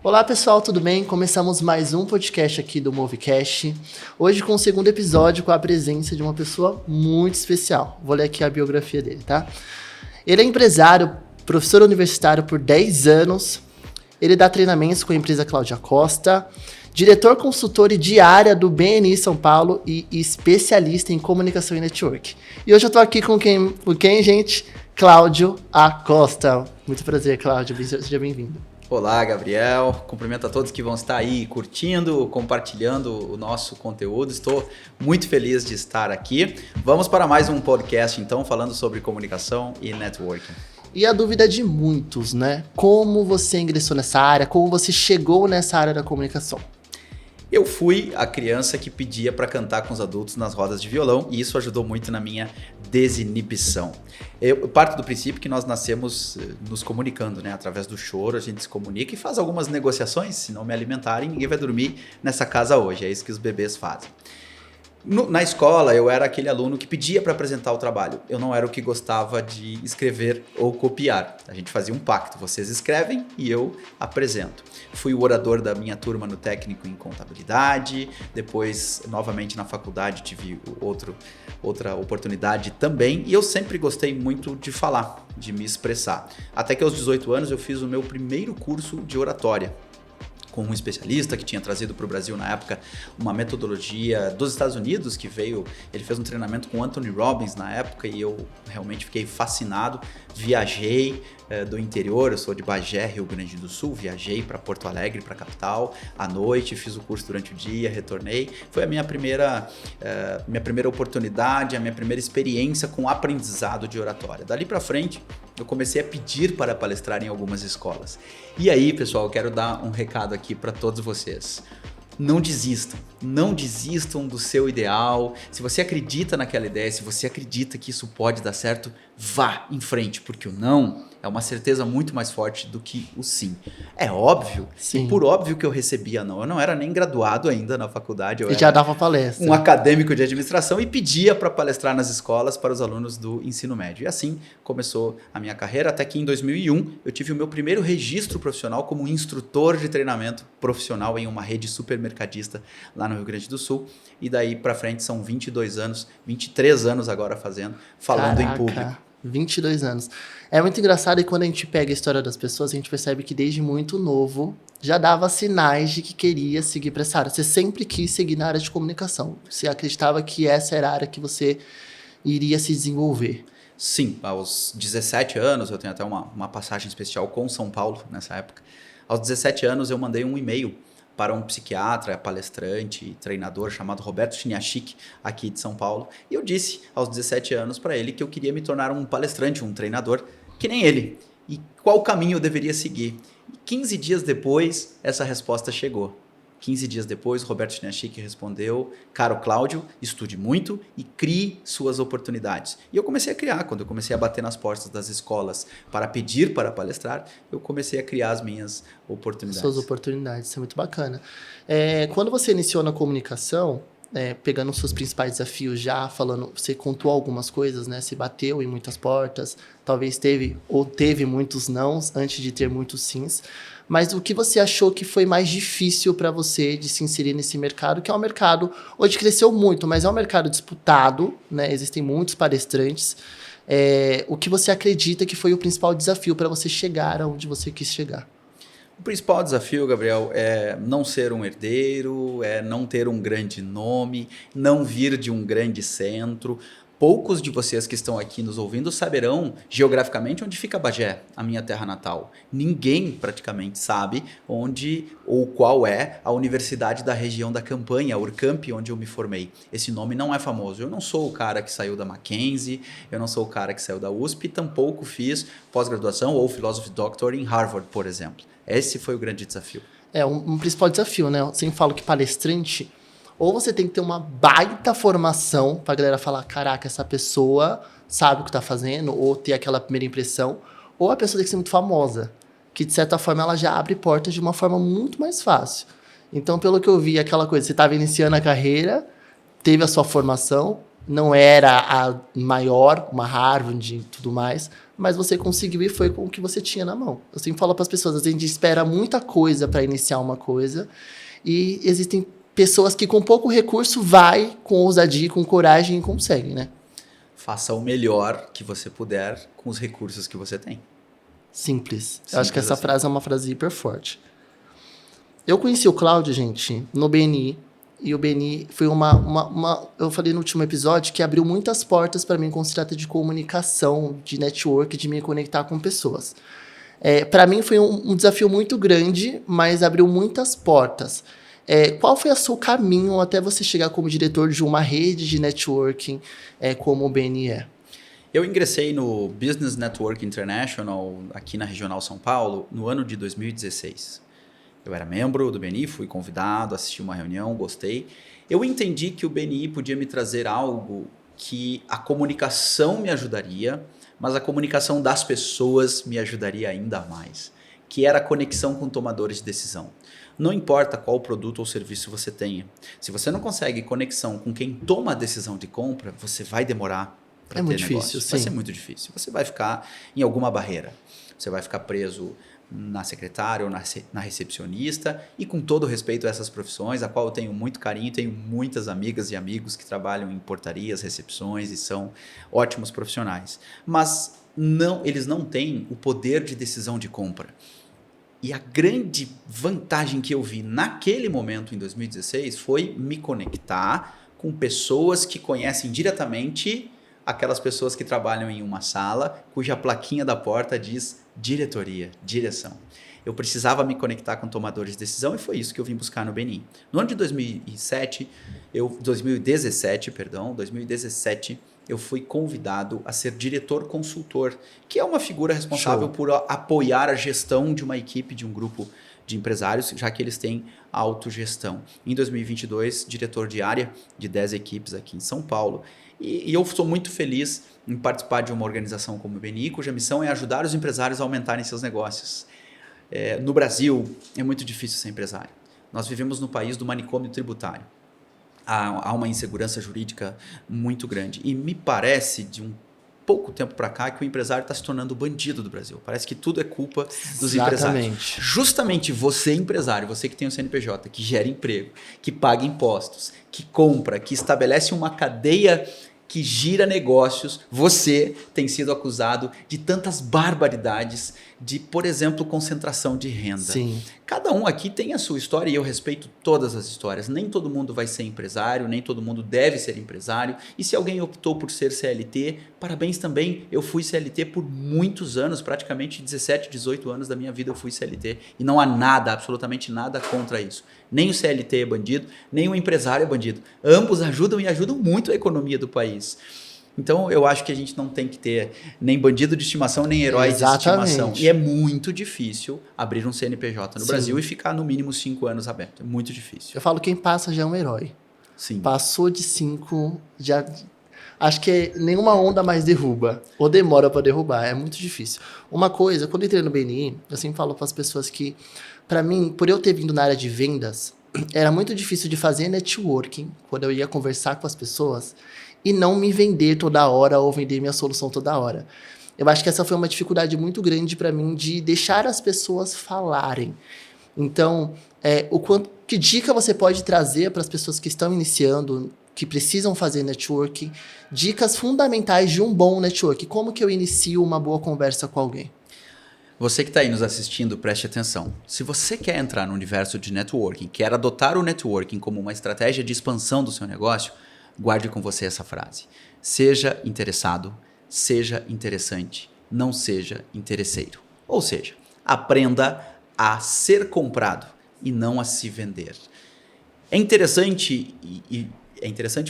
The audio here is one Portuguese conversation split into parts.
Olá pessoal, tudo bem? Começamos mais um podcast aqui do Movecast. Hoje com o segundo episódio com a presença de uma pessoa muito especial. Vou ler aqui a biografia dele, tá? Ele é empresário, professor universitário por 10 anos. Ele dá treinamentos com a empresa Cláudia Costa, diretor consultor e diária do BNI São Paulo e especialista em comunicação e network. E hoje eu tô aqui com quem, gente? Cláudio Acosta. Muito prazer, Cláudio. Seja bem-vindo. Olá, Gabriel. Cumprimento a todos que vão estar aí curtindo, compartilhando o nosso conteúdo. Estou muito feliz de estar aqui. Vamos para mais um podcast, então, falando sobre comunicação e networking. E a dúvida de muitos, né? Como você ingressou nessa área? Como você chegou nessa área da comunicação? Eu fui a criança que pedia para cantar com os adultos nas rodas de violão e isso ajudou muito na minha desinibição. Eu parto do princípio que nós nascemos nos comunicando, né? Através do choro a gente se comunica e faz algumas negociações. Se não me alimentarem, ninguém vai dormir nessa casa hoje. É isso que os bebês fazem. Na escola, eu era aquele aluno que pedia para apresentar o trabalho. Eu não era o que gostava de escrever ou copiar. A gente fazia um pacto. Vocês escrevem e eu apresento. Fui o orador da minha turma no técnico em contabilidade. Depois, novamente na faculdade, tive outra oportunidade também. E eu sempre gostei muito de falar, de me expressar. Até que aos 18 anos eu fiz o meu primeiro curso de oratória, com um especialista que tinha trazido para o Brasil na época uma metodologia dos Estados Unidos que veio, ele fez um treinamento com Anthony Robbins na época e eu realmente fiquei fascinado, viajei do interior, eu sou de Bagé, Rio Grande do Sul, viajei para Porto Alegre, para a capital, à noite, fiz o curso durante o dia, retornei, foi a minha primeira oportunidade, a minha primeira experiência com aprendizado de oratória. Dali para frente, eu comecei a pedir para palestrar em algumas escolas. E aí, pessoal, eu quero dar um recado aqui para todos vocês. Não desistam do seu ideal. Se você acredita naquela ideia, se você acredita que isso pode dar certo, vá em frente, porque o não é uma certeza muito mais forte do que o sim. É óbvio, Sim. E por óbvio que eu recebia não. Eu não era nem graduado ainda na faculdade. Eu já dava palestra. Um acadêmico de administração e pedia para palestrar nas escolas para os alunos do ensino médio. E assim começou a minha carreira, até que em 2001 eu tive o meu primeiro registro profissional como instrutor de treinamento profissional em uma rede supermercadista lá no Rio Grande do Sul. E daí para frente são 22 anos, 23 anos agora falando em público. 22 anos. É muito engraçado e quando a gente pega a história das pessoas, a gente percebe que desde muito novo já dava sinais de que queria seguir para essa área. Você sempre quis seguir na área de comunicação. Você acreditava que essa era a área que você iria se desenvolver. Sim, aos 17 anos, eu tenho até uma passagem especial com São Paulo nessa época. Aos 17 anos eu mandei um e-mail para um psiquiatra, palestrante e treinador chamado Roberto Chiniachik, aqui de São Paulo. E eu disse aos 17 anos para ele que eu queria me tornar um palestrante, um treinador, que nem ele. E qual caminho eu deveria seguir? E 15 dias depois, essa resposta chegou. 15 dias depois, Roberto Chiniachik respondeu: caro Cláudio, estude muito e crie suas oportunidades. E eu comecei a criar. Quando eu comecei a bater nas portas das escolas para pedir para palestrar, eu comecei a criar as minhas oportunidades. Suas oportunidades, isso é muito bacana. Quando você iniciou na comunicação, pegando os seus principais desafios já, falando, você contou algumas coisas, né? Você bateu em muitas portas, talvez teve muitos nãos antes de ter muitos sims. Mas o que você achou que foi mais difícil para você de se inserir nesse mercado, que é um mercado, hoje cresceu muito, mas é um mercado disputado, né? Existem muitos palestrantes. O que você acredita que foi o principal desafio para você chegar aonde você quis chegar? O principal desafio, Gabriel, é não ser um herdeiro, é não ter um grande nome, não vir de um grande centro. Poucos de vocês que estão aqui nos ouvindo saberão geograficamente onde fica Bagé, a minha terra natal. Ninguém praticamente sabe onde ou qual é a universidade da região da Campanha, a Urcamp, onde eu me formei. Esse nome não é famoso. Eu não sou o cara que saiu da Mackenzie, eu não sou o cara que saiu da USP, tampouco fiz pós-graduação ou Philosophy Doctor em Harvard, por exemplo. Esse foi o grande desafio. Um principal desafio, né? Eu sempre falo que palestrante, ou você tem que ter uma baita formação pra galera falar, caraca, essa pessoa sabe o que tá fazendo, ou ter aquela primeira impressão, ou a pessoa tem que ser muito famosa, que de certa forma ela já abre portas de uma forma muito mais fácil. Então, pelo que eu vi, aquela coisa, você estava iniciando a carreira, teve a sua formação, não era a maior, uma Harvard e tudo mais, mas você conseguiu e foi com o que você tinha na mão. Eu sempre falo para as pessoas, a gente espera muita coisa para iniciar uma coisa e existem pessoas que com pouco recurso vai com ousadia, com coragem e conseguem, né? Faça o melhor que você puder com os recursos que você tem. Simples. Eu acho que essa assim. frase é uma frase hiper forte. Eu conheci o Cláudio, gente, no BNI. E o BNI foi eu falei no último episódio que abriu muitas portas para mim quando se trata de comunicação, de network, de me conectar com pessoas. Para mim foi um desafio muito grande, mas abriu muitas portas. Qual foi o seu caminho até você chegar como diretor de uma rede de networking como o BNI é? Eu ingressei no Business Network International, aqui na Regional São Paulo, no ano de 2016. Eu era membro do BNI, fui convidado, assisti uma reunião, gostei. Eu entendi que o BNI podia me trazer algo que a comunicação me ajudaria, mas a comunicação das pessoas me ajudaria ainda mais, que era a conexão com tomadores de decisão. Não importa qual produto ou serviço você tenha, se você não consegue conexão com quem toma a decisão de compra, você vai demorar para ter muito negócio. difícil, sim. Vai ser muito difícil. Você vai ficar em alguma barreira. Você vai ficar preso na secretária ou na recepcionista, e com todo respeito a essas profissões, a qual eu tenho muito carinho, tenho muitas amigas e amigos que trabalham em portarias, recepções e são ótimos profissionais. Mas eles não têm o poder de decisão de compra. E a grande vantagem que eu vi naquele momento, em 2016, foi me conectar com pessoas que conhecem diretamente aquelas pessoas que trabalham em uma sala cuja plaquinha da porta diz diretoria, direção. Eu precisava me conectar com tomadores de decisão e foi isso que eu vim buscar no BNI. No ano de 2017, eu fui convidado a ser diretor consultor, que é uma figura responsável por apoiar a gestão de uma equipe, de um grupo de empresários, já que eles têm autogestão. Em 2022, diretor de área de 10 equipes aqui em São Paulo. E eu estou muito feliz em participar de uma organização como o BNI, cuja missão é ajudar os empresários a aumentarem seus negócios. No Brasil, é muito difícil ser empresário. Nós vivemos no país do manicômio tributário. Há uma insegurança jurídica muito grande. E me parece, de um pouco tempo para cá, que o empresário está se tornando o bandido do Brasil. Parece que tudo é culpa dos empresários. Justamente você, empresário, você que tem um CNPJ, que gera emprego, que paga impostos, que compra, que estabelece uma cadeia que gira negócios, você tem sido acusado de tantas barbaridades, de, por exemplo, concentração de renda. Sim. Cada um aqui tem a sua história e eu respeito todas as histórias. Nem todo mundo vai ser empresário, nem todo mundo deve ser empresário. E se alguém optou por ser CLT, parabéns também. Eu fui CLT por muitos anos, praticamente 17, 18 anos da minha vida eu fui CLT. E não há nada, absolutamente nada contra isso. Nem o CLT é bandido, nem o empresário é bandido. Ambos ajudam e ajudam muito a economia do país. Então, eu acho que a gente não tem que ter nem bandido de estimação, nem herói de estimação. E é muito difícil abrir um CNPJ no Brasil e ficar no mínimo 5 anos aberto. É muito difícil. Eu falo, quem passa já é um herói. Sim. Passou de 5, já... Acho que nenhuma onda mais derruba. Ou demora para derrubar. É muito difícil. Uma coisa, quando eu entrei no BNI, eu sempre falo para as pessoas que, para mim, por eu ter vindo na área de vendas, era muito difícil de fazer networking, quando eu ia conversar com as pessoas, e não me vender toda hora ou vender minha solução toda hora. Eu acho que essa foi uma dificuldade muito grande para mim de deixar as pessoas falarem. Então, que dica você pode trazer para as pessoas que estão iniciando, que precisam fazer networking, dicas fundamentais de um bom networking? Como que eu inicio uma boa conversa com alguém? Você que está aí nos assistindo, preste atenção. Se você quer entrar no universo de networking, quer adotar o networking como uma estratégia de expansão do seu negócio, guarde com você essa frase. Seja interessado, seja interessante, não seja interesseiro. Ou seja, aprenda a ser comprado e não a se vender. É interessante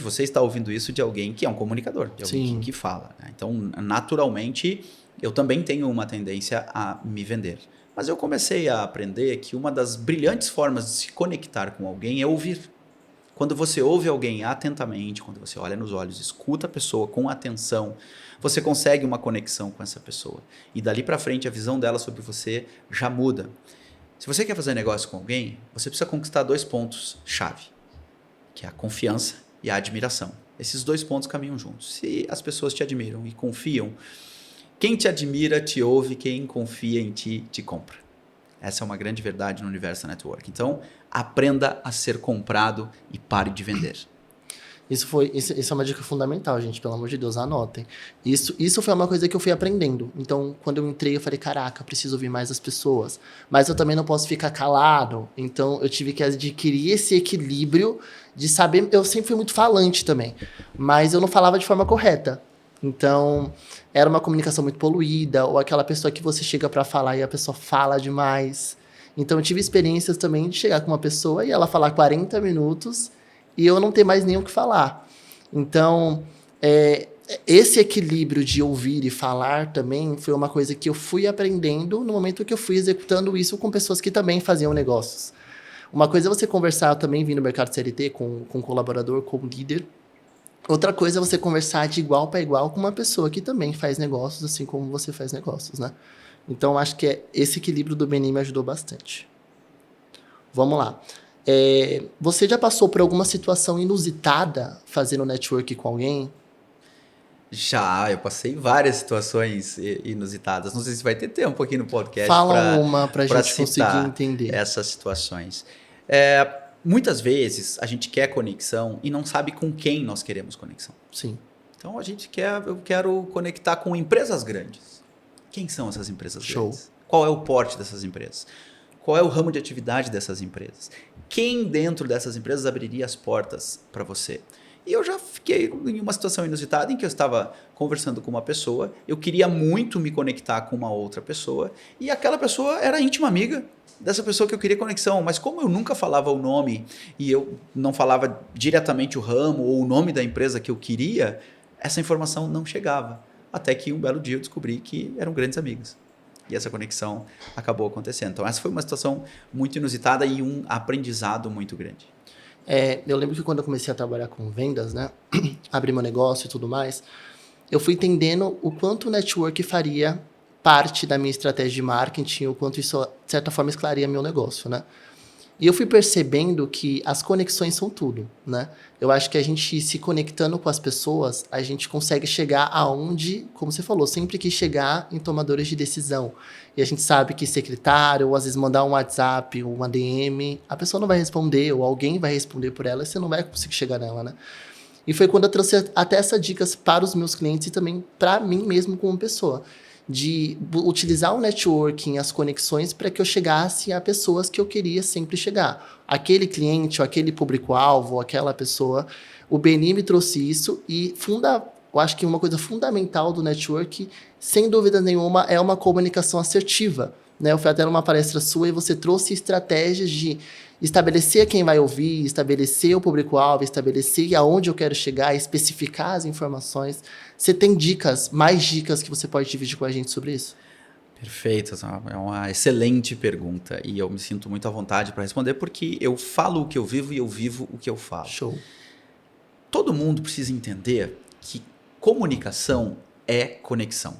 você estar ouvindo isso de alguém que é um comunicador, de alguém que fala. Né? Então, naturalmente, eu também tenho uma tendência a me vender. Mas eu comecei a aprender que uma das brilhantes formas de se conectar com alguém é ouvir. Quando você ouve alguém atentamente, quando você olha nos olhos, escuta a pessoa com atenção, você consegue uma conexão com essa pessoa. E dali para frente a visão dela sobre você já muda. Se você quer fazer negócio com alguém, você precisa conquistar 2 pontos-chave, que é a confiança e a admiração. Esses dois pontos caminham juntos. Se as pessoas te admiram e confiam, quem te admira te ouve, quem confia em ti te compra. Essa é uma grande verdade no universo da network. Então, aprenda a ser comprado e pare de vender. Isso é uma dica fundamental, gente. Pelo amor de Deus, anotem. Isso foi uma coisa que eu fui aprendendo. Então, quando eu entrei, eu falei, caraca, preciso ouvir mais as pessoas. Mas eu também não posso ficar calado. Então, eu tive que adquirir esse equilíbrio de saber... Eu sempre fui muito falante também. Mas eu não falava de forma correta. Então, era uma comunicação muito poluída. Ou aquela pessoa que você chega para falar e a pessoa fala demais. Então, eu tive experiências também de chegar com uma pessoa e ela falar 40 minutos... e eu não ter mais nem o que falar. Então, esse equilíbrio de ouvir e falar também foi uma coisa que eu fui aprendendo no momento que eu fui executando isso com pessoas que também faziam negócios. Uma coisa é você conversar, eu também vim no mercado CLT com um colaborador, com um líder. Outra coisa é você conversar de igual para igual com uma pessoa que também faz negócios, assim como você faz negócios, né? Então, acho que esse equilíbrio do Beni me ajudou bastante. Vamos lá. Você já passou por alguma situação inusitada fazendo network com alguém? Já, eu passei várias situações inusitadas. Não sei se vai ter tempo aqui no podcast. Fala uma pra gente conseguir citar entender. essas situações. Muitas vezes a gente quer conexão e não sabe com quem nós queremos conexão. Sim. Então eu quero conectar com empresas grandes. Quem são essas empresas grandes? Qual é o porte dessas empresas? Qual é o ramo de atividade dessas empresas? Quem dentro dessas empresas abriria as portas para você? E eu já fiquei em uma situação inusitada em que eu estava conversando com uma pessoa, eu queria muito me conectar com uma outra pessoa, e aquela pessoa era íntima amiga dessa pessoa que eu queria conexão, mas como eu nunca falava o nome e eu não falava diretamente o ramo ou o nome da empresa que eu queria, essa informação não chegava. Até que um belo dia eu descobri que eram grandes amigos. E essa conexão acabou acontecendo. Então, essa foi uma situação muito inusitada e um aprendizado muito grande. Eu lembro que quando eu comecei a trabalhar com vendas, né? Abrir meu negócio e tudo mais, eu fui entendendo o quanto o network faria parte da minha estratégia de marketing, o quanto isso, de certa forma, esclarecia meu negócio, né? E eu fui percebendo que as conexões são tudo, né? Eu acho que a gente se conectando com as pessoas, a gente consegue chegar aonde, como você falou, sempre quis chegar em tomadores de decisão. E a gente sabe que secretário, ou às vezes mandar um WhatsApp, ou uma DM, a pessoa não vai responder, ou alguém vai responder por ela, e você não vai conseguir chegar nela, né? E foi quando eu trouxe até essas dicas para os meus clientes e também para mim mesmo como pessoa, de utilizar o networking, as conexões, para que eu chegasse a pessoas que eu queria sempre chegar. Aquele cliente, ou aquele público-alvo, aquela pessoa, o Beni me trouxe isso e eu acho que uma coisa fundamental do network, sem dúvida nenhuma, é uma comunicação assertiva. Né? Eu fui até numa palestra sua e você trouxe estratégias de estabelecer quem vai ouvir, estabelecer o público-alvo, estabelecer aonde eu quero chegar, especificar as informações. Você tem mais dicas que você pode dividir com a gente sobre isso? Perfeito, é uma excelente pergunta e eu me sinto muito à vontade para responder porque eu falo o que eu vivo e eu vivo o que eu falo. Show. Todo mundo precisa entender que comunicação é conexão.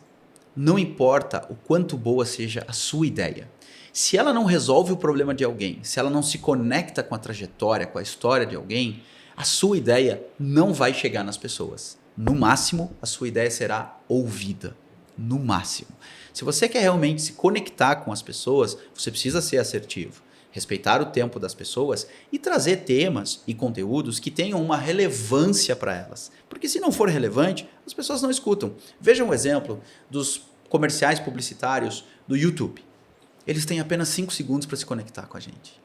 Não importa o quanto boa seja a sua ideia. Se ela não resolve o problema de alguém, se ela não se conecta com a trajetória, com a história de alguém, a sua ideia não vai chegar nas pessoas. No máximo, a sua ideia será ouvida. No máximo. Se você quer realmente se conectar com as pessoas, você precisa ser assertivo, respeitar o tempo das pessoas e trazer temas e conteúdos que tenham uma relevância para elas. Porque se não for relevante, as pessoas não escutam. Veja um exemplo dos comerciais publicitários do YouTube. Eles têm apenas 5 segundos para se conectar com a gente.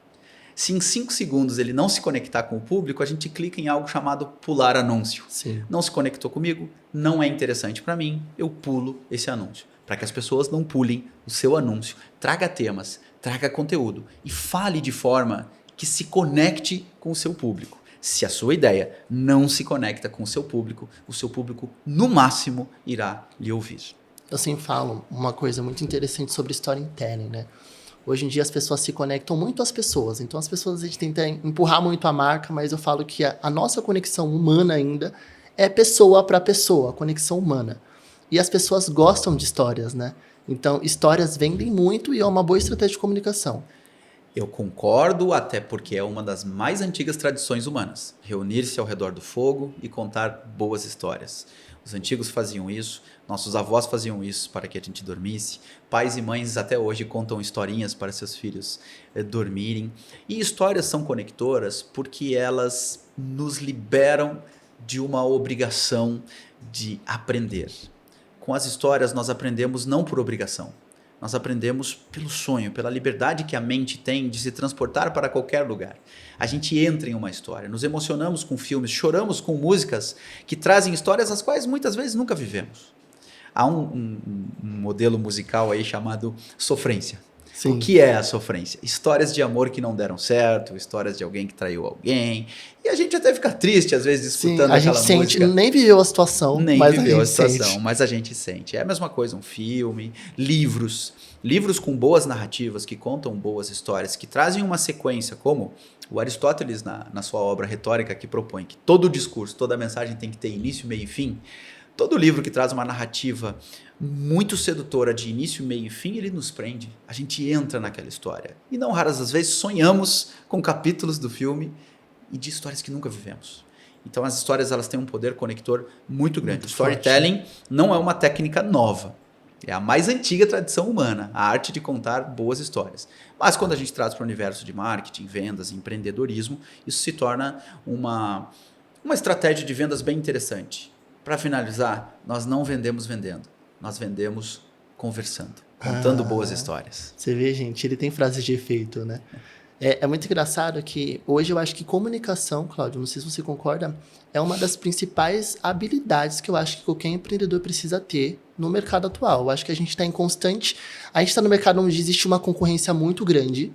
Se em 5 segundos ele não se conectar com o público, a gente clica em algo chamado pular anúncio. Sim. Não se conectou comigo, não é interessante para mim, eu pulo esse anúncio. Para que as pessoas não pulem o seu anúncio. Traga temas, traga conteúdo e fale de forma que se conecte com o seu público. Se a sua ideia não se conecta com o seu público no máximo irá lhe ouvir. Eu sempre falo uma coisa muito interessante sobre storytelling, né? Hoje em dia as pessoas se conectam muito às pessoas. Então as pessoas, a gente tenta empurrar muito a marca, mas eu falo que a nossa conexão humana ainda é pessoa para pessoa, a conexão humana. E as pessoas gostam de histórias, né? Então histórias vendem muito e é uma boa estratégia de comunicação. Eu concordo, até porque é uma das mais antigas tradições humanas. Reunir-se ao redor do fogo e contar boas histórias. Os antigos faziam isso, nossos avós faziam isso para que a gente dormisse. Pais e mães até hoje contam historinhas para seus filhos dormirem. E histórias são conectoras porque elas nos liberam de uma obrigação de aprender. Com as histórias nós aprendemos não por obrigação. Nós aprendemos pelo sonho, pela liberdade que a mente tem de se transportar para qualquer lugar. A gente entra em uma história, nos emocionamos com filmes, choramos com músicas que trazem histórias as quais muitas vezes nunca vivemos. Há um modelo musical aí chamado sofrência. Sim. O que é a sofrência? Histórias de amor que não deram certo, histórias de alguém que traiu alguém. E a gente até fica triste, às vezes, escutando a aquela gente sente, música. nem viveu a situação, Nem mas viveu a a gente situação, sente. mas a gente sente. É a mesma coisa, um filme, livros. Livros com boas narrativas, que contam boas histórias, que trazem uma sequência, como o Aristóteles, na sua obra retórica, que propõe que todo discurso, toda mensagem tem que ter início, meio e fim. Todo livro que traz uma narrativa muito sedutora de início, meio e fim, ele nos prende. A gente entra naquela história. E não raras das vezes sonhamos com capítulos do filme e de histórias que nunca vivemos. Então as histórias elas têm um poder conector muito grande. Muito o storytelling não é uma técnica nova. É a mais antiga tradição humana, a arte de contar boas histórias. Mas quando a gente traz para o universo de marketing, vendas, empreendedorismo, isso se torna uma estratégia de vendas bem interessante. Para finalizar, nós não vendemos vendendo, nós vendemos conversando, contando boas histórias. Você vê, gente, ele tem frases de efeito, né? É muito engraçado que hoje eu acho que comunicação, Cláudio, não sei se você concorda, é uma das principais habilidades que eu acho que qualquer empreendedor precisa ter no mercado atual. Eu acho que a gente está em constante... A gente está no mercado onde existe uma concorrência muito grande.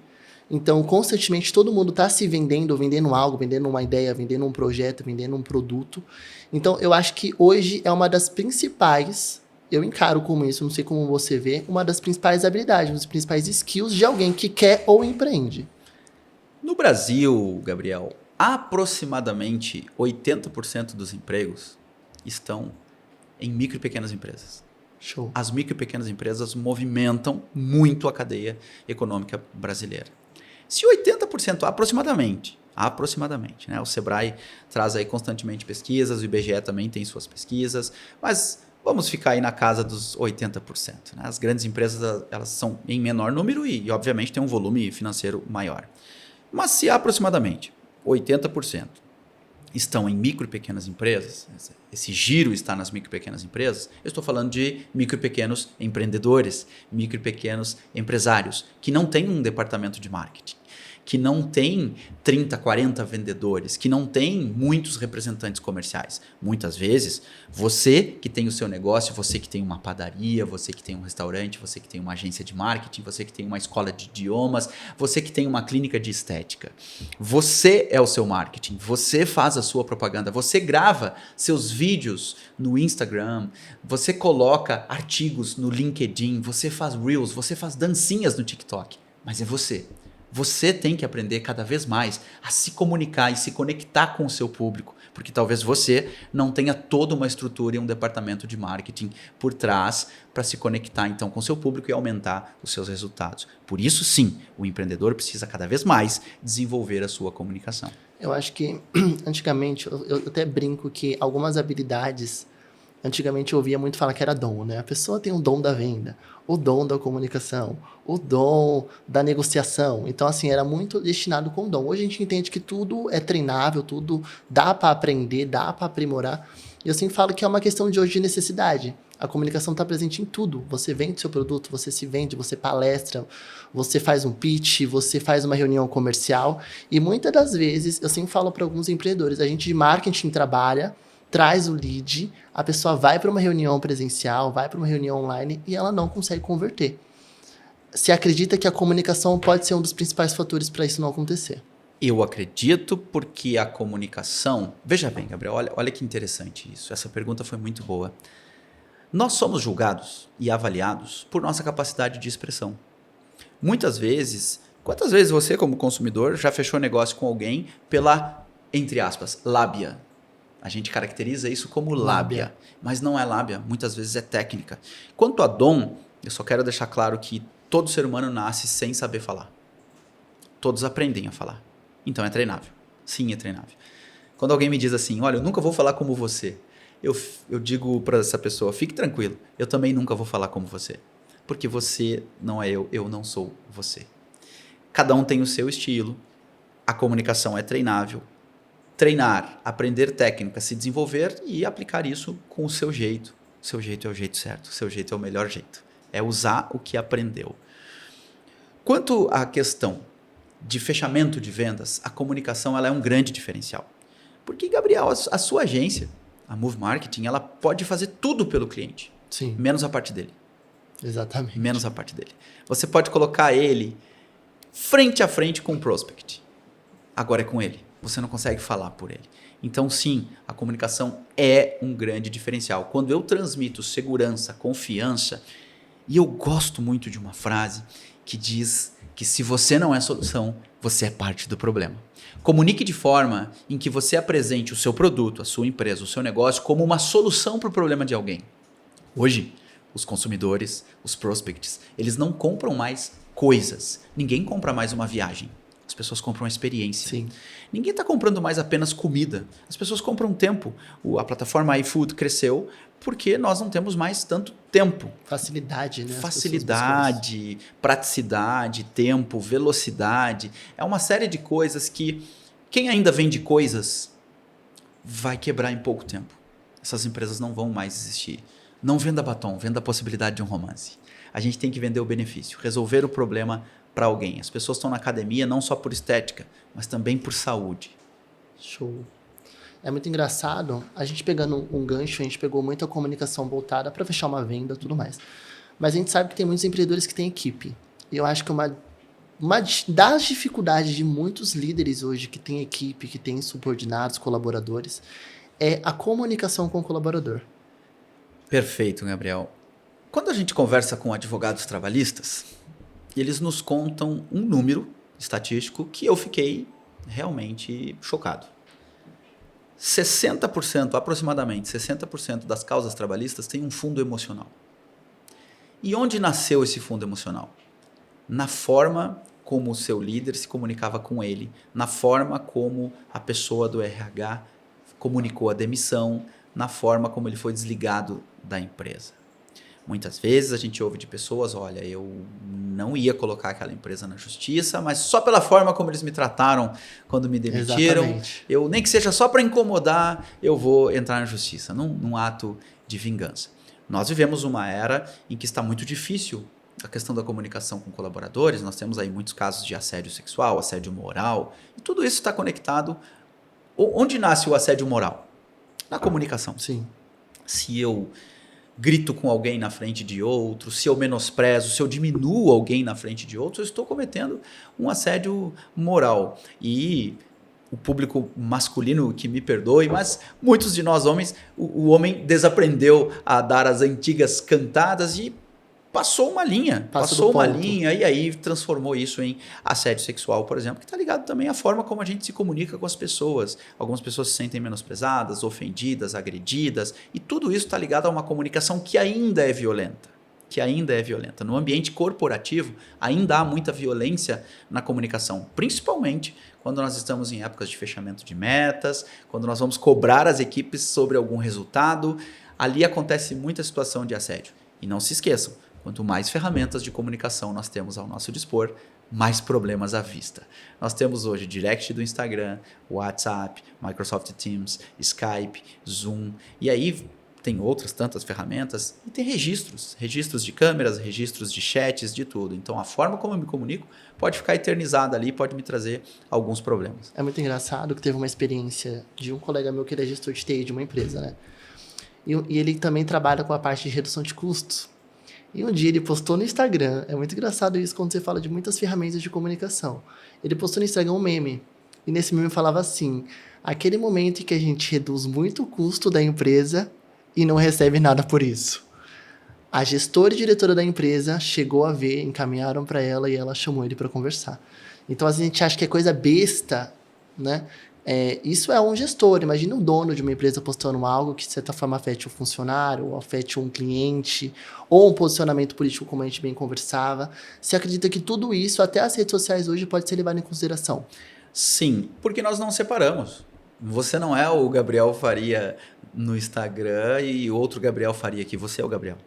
Então, constantemente, todo mundo está se vendendo algo, vendendo uma ideia, vendendo um projeto, vendendo um produto. Então, eu acho que hoje é uma das principais... Eu encaro como isso, não sei como você vê, uma das principais habilidades, uma das principais skills de alguém que quer ou empreende. No Brasil, Gabriel, aproximadamente 80% dos empregos estão em micro e pequenas empresas. Show. As micro e pequenas empresas movimentam muito a cadeia econômica brasileira. Se 80%, aproximadamente, né? O Sebrae traz aí constantemente pesquisas, o IBGE também tem suas pesquisas, mas vamos ficar aí na casa dos 80%. Né? As grandes empresas elas são em menor número e obviamente, tem um volume financeiro maior. Mas se aproximadamente 80% estão em micro e pequenas empresas, esse giro está nas micro e pequenas empresas, eu estou falando de micro e pequenos empreendedores, micro e pequenos empresários, que não têm um departamento de marketing, que não tem 30, 40 vendedores, que não tem muitos representantes comerciais. Muitas vezes, você que tem o seu negócio, você que tem uma padaria, você que tem um restaurante, você que tem uma agência de marketing, você que tem uma escola de idiomas, você que tem uma clínica de estética. Você é o seu marketing, você faz a sua propaganda, você grava seus vídeos no Instagram, você coloca artigos no LinkedIn, você faz Reels, você faz dancinhas no TikTok, mas é você. Você tem que aprender cada vez mais a se comunicar e se conectar com o seu público, porque talvez você não tenha toda uma estrutura e um departamento de marketing por trás para se conectar então com o seu público e aumentar os seus resultados. Por isso, sim, o empreendedor precisa cada vez mais desenvolver a sua comunicação. Eu acho que, antigamente, eu até brinco que algumas habilidades, antigamente eu ouvia muito falar que era dom, né? A pessoa tem o dom da venda, o dom da comunicação, o dom da negociação. Então, assim, era muito destinado com dom. Hoje a gente entende que tudo é treinável, tudo dá para aprender, dá para aprimorar. E eu sempre falo que é uma questão de hoje de necessidade. A comunicação está presente em tudo. Você vende seu produto, você se vende, você palestra, você faz um pitch, você faz uma reunião comercial. E muitas das vezes, eu sempre falo para alguns empreendedores, a gente de marketing trabalha, traz o lead, a pessoa vai para uma reunião presencial, vai para uma reunião online e ela não consegue converter. Você acredita que a comunicação pode ser um dos principais fatores para isso não acontecer? Eu acredito porque a comunicação... Veja bem, Gabriel, olha que interessante isso. Essa pergunta foi muito boa. Nós somos julgados e avaliados por nossa capacidade de expressão. Muitas vezes, quantas vezes você como consumidor já fechou negócio com alguém pela, entre aspas, lábia? A gente caracteriza isso como lábia, mas não é lábia, muitas vezes é técnica. Quanto a dom, eu só quero deixar claro que todo ser humano nasce sem saber falar. Todos aprendem a falar. Então é treinável. Sim, é treinável. Quando alguém me diz assim, olha, eu nunca vou falar como você, eu digo para essa pessoa, fique tranquilo, eu também nunca vou falar como você. Porque você não é eu não sou você. Cada um tem o seu estilo, a comunicação é treinável. Treinar, aprender técnica, se desenvolver e aplicar isso com o seu jeito. O seu jeito é o jeito certo, o seu jeito é o melhor jeito. É usar o que aprendeu. Quanto à questão de fechamento de vendas, a comunicação ela é um grande diferencial. Porque, Gabriel, a sua agência, a Move Marketing, ela pode fazer tudo pelo cliente. Sim. Menos a parte dele. Exatamente. Menos a parte dele. Você pode colocar ele frente a frente com o prospect. Agora é com ele. Você não consegue falar por ele. Então, sim, a comunicação é um grande diferencial. Quando eu transmito segurança, confiança, e eu gosto muito de uma frase que diz que se você não é solução, você é parte do problema. Comunique de forma em que você apresente o seu produto, a sua empresa, o seu negócio como uma solução para o problema de alguém. Hoje, os consumidores, os prospects, eles não compram mais coisas. Ninguém compra mais uma viagem. As pessoas compram uma experiência. Sim. Ninguém está comprando mais apenas comida. As pessoas compram tempo. A plataforma iFood cresceu porque nós não temos mais tanto tempo. Facilidade, né? Facilidade, praticidade, tempo, velocidade. É uma série de coisas que quem ainda vende coisas vai quebrar em pouco tempo. Essas empresas não vão mais existir. Não venda batom, venda a possibilidade de um romance. A gente tem que vender o benefício, resolver o problema para alguém. As pessoas estão na academia não só por estética, mas também por saúde. Show. É muito engraçado, a gente pegando um gancho, a gente pegou muita comunicação voltada para fechar uma venda e tudo mais. Mas a gente sabe que tem muitos empreendedores que têm equipe. E eu acho que uma das dificuldades de muitos líderes hoje que têm equipe, que têm subordinados, colaboradores, é a comunicação com o colaborador. Perfeito, Gabriel. Quando a gente conversa com advogados trabalhistas, eles nos contam um número estatístico que eu fiquei realmente chocado. 60%, aproximadamente 60% das causas trabalhistas têm um fundo emocional. E onde nasceu esse fundo emocional? Na forma como o seu líder se comunicava com ele, na forma como a pessoa do RH comunicou a demissão, na forma como ele foi desligado da empresa. Muitas vezes a gente ouve de pessoas, olha, eu não ia colocar aquela empresa na justiça, mas só pela forma como eles me trataram quando me demitiram, Exatamente. eu nem que seja só para incomodar, eu vou entrar na justiça, num ato de vingança. Nós vivemos uma era em que está muito difícil a questão da comunicação com colaboradores, nós temos aí muitos casos de assédio sexual, assédio moral, e tudo isso está conectado. Onde nasce o assédio moral? Na comunicação. Sim. Se eu grito com alguém na frente de outro, se eu menosprezo, se eu diminuo alguém na frente de outro, eu estou cometendo um assédio moral. E o público masculino que me perdoe, mas muitos de nós homens, o homem desaprendeu a dar as antigas cantadas e passou uma linha. Passou uma linha e aí transformou isso em assédio sexual, por exemplo, que está ligado também à forma como a gente se comunica com as pessoas. Algumas pessoas se sentem menosprezadas, ofendidas, agredidas, e tudo isso está ligado a uma comunicação que ainda é violenta. No ambiente corporativo, ainda há muita violência na comunicação, principalmente quando nós estamos em épocas de fechamento de metas, quando nós vamos cobrar as equipes sobre algum resultado. Ali acontece muita situação de assédio. E não se esqueçam, quanto mais ferramentas de comunicação nós temos ao nosso dispor, mais problemas à vista. Nós temos hoje direct do Instagram, WhatsApp, Microsoft Teams, Skype, Zoom, e aí tem outras tantas ferramentas, e tem registros de câmeras, registros de chats, de tudo. Então a forma como eu me comunico pode ficar eternizada ali, pode me trazer alguns problemas. É muito engraçado que teve uma experiência de um colega meu que ele é gestor de TI de uma empresa, né? E ele também trabalha com a parte de redução de custos. E um dia ele postou no Instagram, é muito engraçado isso quando você fala de muitas ferramentas de comunicação. Ele postou no Instagram um meme, e nesse meme falava assim, aquele momento em que a gente reduz muito o custo da empresa e não recebe nada por isso. A gestora e diretora da empresa chegou a ver, encaminharam para ela e ela chamou ele para conversar. Então, a gente acha que é coisa besta, né? Isso é um gestor. Imagina um dono de uma empresa postando algo que, de certa forma, afete um funcionário, ou afete um cliente, ou um posicionamento político, como a gente bem conversava. Você acredita que tudo isso, até as redes sociais hoje, pode ser levado em consideração? Sim, porque nós não separamos. Você não é o Gabriel Faria no Instagram e outro Gabriel Faria aqui. Você é o Gabriel.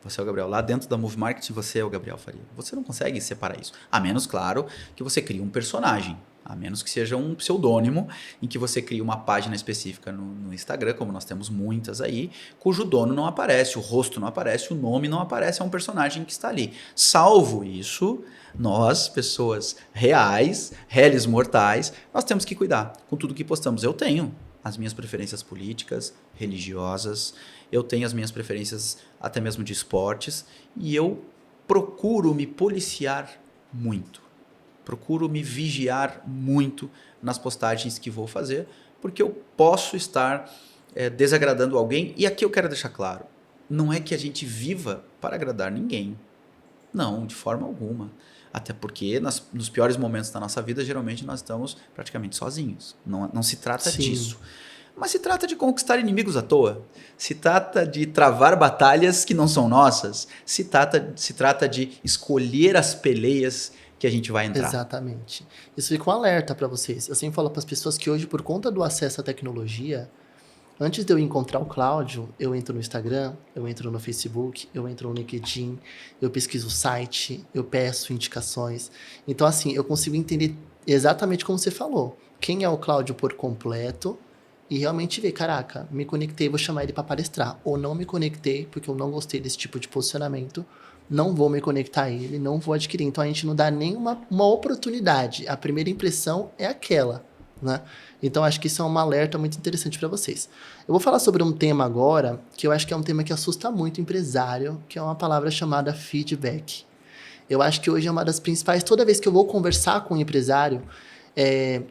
Você é o Gabriel. Lá dentro da Move Marketing, você é o Gabriel Faria. Você não consegue separar isso. A menos, claro, que você crie um personagem. A menos que seja um pseudônimo em que você crie uma página específica no Instagram, como nós temos muitas aí, cujo dono não aparece, o rosto não aparece, o nome não aparece, é um personagem que está ali. Salvo isso, nós, pessoas reais, réis mortais, nós temos que cuidar com tudo que postamos. Eu tenho as minhas preferências políticas, religiosas, eu tenho as minhas preferências até mesmo de esportes, e eu procuro me policiar muito. Procuro me vigiar muito nas postagens que vou fazer, porque eu posso estar desagradando alguém. E aqui eu quero deixar claro, não é que a gente viva para agradar ninguém. Não, de forma alguma. Até porque nos piores momentos da nossa vida, geralmente nós estamos praticamente sozinhos. Não se trata Sim. disso. Mas se trata de conquistar inimigos à toa. Se trata de travar batalhas que não são nossas. Se trata de escolher as peleias que a gente vai entrar. Exatamente. Isso fica um alerta para vocês. Eu sempre falo para as pessoas que hoje, por conta do acesso à tecnologia, antes de eu encontrar o Cláudio, eu entro no Instagram, eu entro no Facebook, eu entro no LinkedIn, eu pesquiso o site, eu peço indicações. Então, assim, eu consigo entender exatamente como você falou. Quem é o Cláudio por completo e realmente ver, caraca, me conectei, vou chamar ele para palestrar. Ou não me conectei porque eu não gostei desse tipo de posicionamento, não vou me conectar a ele, não vou adquirir. Então, a gente não dá nenhuma uma oportunidade. A primeira impressão é aquela, né? Então, acho que isso é um alerta muito interessante para vocês. Eu vou falar sobre um tema agora, que eu acho que é um tema que assusta muito o empresário, que é uma palavra chamada feedback. Eu acho que hoje é uma das principais, toda vez que eu vou conversar com um empresário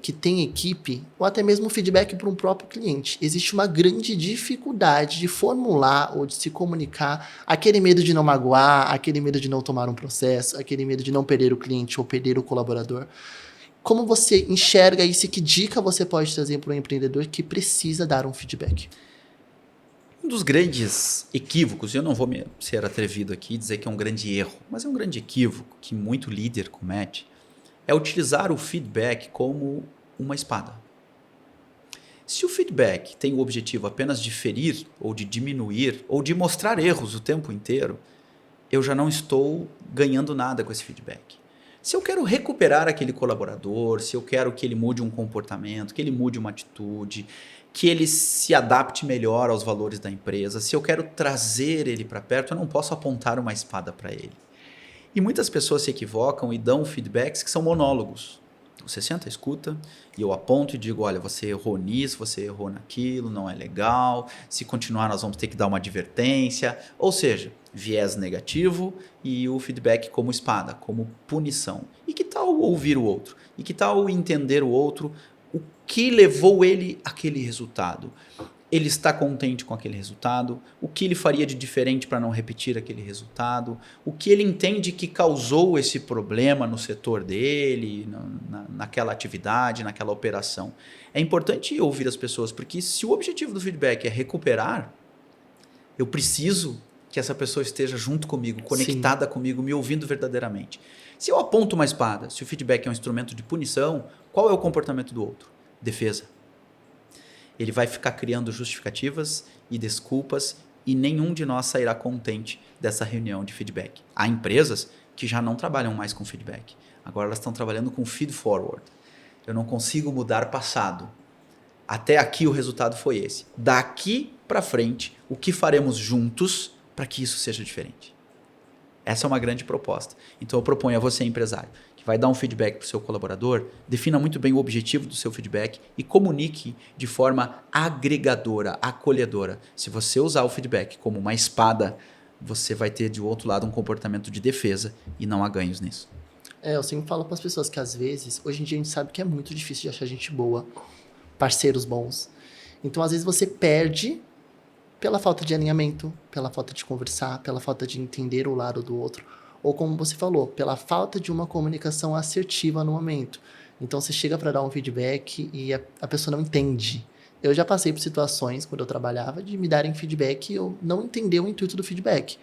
que tem equipe, ou até mesmo feedback para um próprio cliente, existe uma grande dificuldade de formular ou de se comunicar, aquele medo de não magoar, aquele medo de não tomar um processo, aquele medo de não perder o cliente ou perder o colaborador. Como você enxerga isso e que dica você pode trazer para um empreendedor que precisa dar um feedback? Um dos grandes equívocos, eu não vou ser atrevido aqui e dizer que é um grande erro, mas é um grande equívoco que muito líder comete, é utilizar o feedback como uma espada. Se o feedback tem o objetivo apenas de ferir, ou de diminuir, ou de mostrar erros o tempo inteiro, eu já não estou ganhando nada com esse feedback. Se eu quero recuperar aquele colaborador, se eu quero que ele mude um comportamento, que ele mude uma atitude, que ele se adapte melhor aos valores da empresa, se eu quero trazer ele para perto, eu não posso apontar uma espada para ele. E muitas pessoas se equivocam e dão feedbacks que são monólogos. Você senta, escuta, e eu aponto e digo, olha, você errou nisso, você errou naquilo, não é legal, se continuar nós vamos ter que dar uma advertência. Ou seja, viés negativo e o feedback como espada, como punição. E que tal ouvir o outro? E que tal entender o outro? O que levou ele àquele resultado? Ele está contente com aquele resultado? O que ele faria de diferente para não repetir aquele resultado? O que ele entende que causou esse problema no setor dele, naquela atividade, naquela operação? É importante ouvir as pessoas, porque se o objetivo do feedback é recuperar, eu preciso que essa pessoa esteja junto comigo, conectada Sim. comigo, me ouvindo verdadeiramente. Se eu aponto uma espada, se o feedback é um instrumento de punição, qual é o comportamento do outro? Defesa. Ele vai ficar criando justificativas e desculpas e nenhum de nós sairá contente dessa reunião de feedback. Há empresas que já não trabalham mais com feedback. Agora elas estão trabalhando com feed forward. Eu não consigo mudar passado. Até aqui o resultado foi esse. Daqui para frente, o que faremos juntos para que isso seja diferente? Essa é uma grande proposta. Então eu proponho a você, empresário, que vai dar um feedback para o seu colaborador, defina muito bem o objetivo do seu feedback e comunique de forma agregadora, acolhedora. Se você usar o feedback como uma espada, você vai ter de outro lado um comportamento de defesa e não há ganhos nisso. Eu sempre falo para as pessoas que às vezes, hoje em dia a gente sabe que é muito difícil de achar gente boa, parceiros bons. Então às vezes você perde pela falta de alinhamento, pela falta de conversar, pela falta de entender o lado do outro, ou como você falou, pela falta de uma comunicação assertiva no momento. Então você chega para dar um feedback e a pessoa não entende. Eu já passei por situações, quando eu trabalhava, de me darem feedback e eu não entender o intuito do feedback.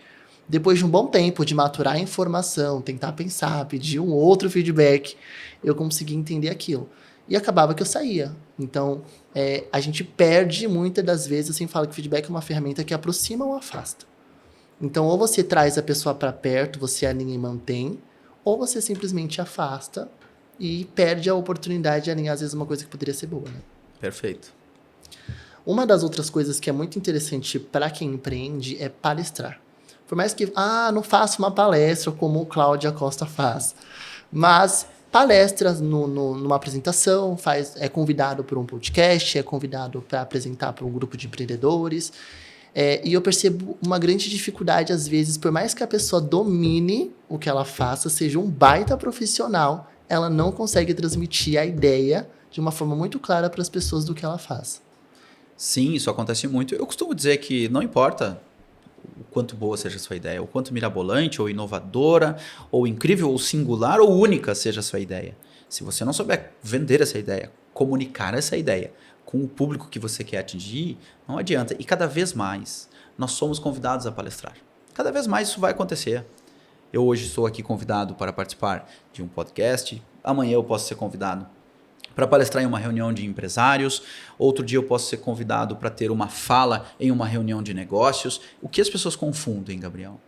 Depois de um bom tempo de maturar a informação, tentar pensar, pedir um outro feedback, eu consegui entender aquilo. E acabava que eu saía. Então, a gente perde muitas das vezes, assim, fala que feedback é uma ferramenta que aproxima ou afasta. Então, ou você traz a pessoa para perto, você alinha e mantém, ou você simplesmente afasta e perde a oportunidade de alinhar, às vezes, uma coisa que poderia ser boa, né? Perfeito. Uma das outras coisas que é muito interessante para quem empreende é palestrar. Por mais que, não faço uma palestra como o Cláudia Costa faz, mas palestras numa apresentação, é convidado por um podcast, é convidado para apresentar para um grupo de empreendedores. E eu percebo uma grande dificuldade, às vezes, por mais que a pessoa domine o que ela faça, seja um baita profissional, ela não consegue transmitir a ideia de uma forma muito clara para as pessoas do que ela faz. Sim, isso acontece muito. Eu costumo dizer que não importa o quanto boa seja a sua ideia, o quanto mirabolante, ou inovadora, ou incrível, ou singular, ou única seja a sua ideia. Se você não souber vender essa ideia, comunicar essa ideia com o público que você quer atingir, não adianta. E cada vez mais nós somos convidados a palestrar. Cada vez mais isso vai acontecer. Eu hoje estou aqui convidado para participar de um podcast, amanhã eu posso ser convidado para palestrar em uma reunião de empresários, outro dia eu posso ser convidado para ter uma fala em uma reunião de negócios. O que as pessoas confundem, Gabriel?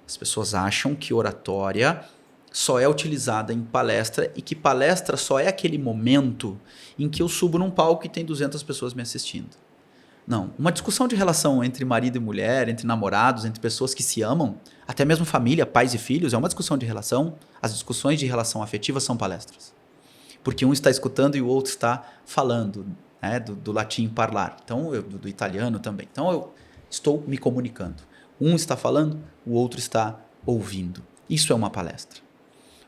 As pessoas acham que oratória só é utilizada em palestra e que palestra só é aquele momento em que eu subo num palco e tem 200 pessoas me assistindo. Não, uma discussão de relação entre marido e mulher, entre namorados, entre pessoas que se amam, até mesmo família, pais e filhos, é uma discussão de relação. As discussões de relação afetiva são palestras. Porque um está escutando e o outro está falando, né, do latim parlar. Então, do italiano também. Então, eu estou me comunicando. Um está falando, o outro está ouvindo. Isso é uma palestra.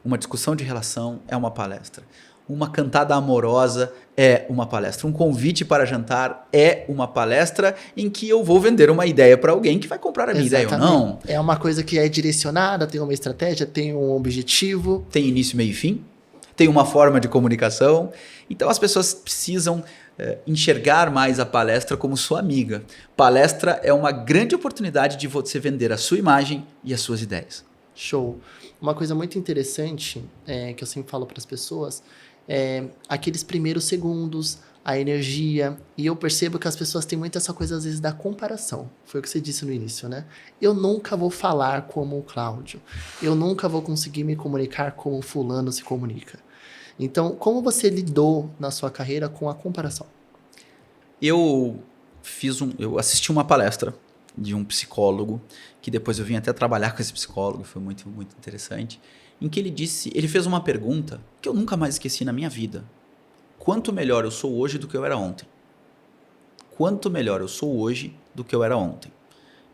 Uma discussão de relação é uma palestra. Uma cantada amorosa é uma palestra. Um convite para jantar é uma palestra em que eu vou vender uma ideia para alguém que vai comprar a minha ideia ou não. É uma coisa que é direcionada, tem uma estratégia, tem um objetivo. Tem início, meio e fim. Tem uma forma de comunicação. Então as pessoas precisam enxergar mais a palestra como sua amiga. Palestra é uma grande oportunidade de você vender a sua imagem e as suas ideias. Show. Uma coisa muito interessante que eu sempre falo para as pessoas é aqueles primeiros segundos, a energia. E eu percebo que as pessoas têm muito essa coisa, às vezes, da comparação. Foi o que você disse no início, né? Eu nunca vou falar como o Cláudio. Eu nunca vou conseguir me comunicar como o fulano se comunica. Então, como você lidou na sua carreira com a comparação? Eu assisti uma palestra de um psicólogo, que depois eu vim até trabalhar com esse psicólogo, foi muito, muito interessante, em que ele fez uma pergunta que eu nunca mais esqueci na minha vida. Quanto melhor eu sou hoje do que eu era ontem? Quanto melhor eu sou hoje do que eu era ontem?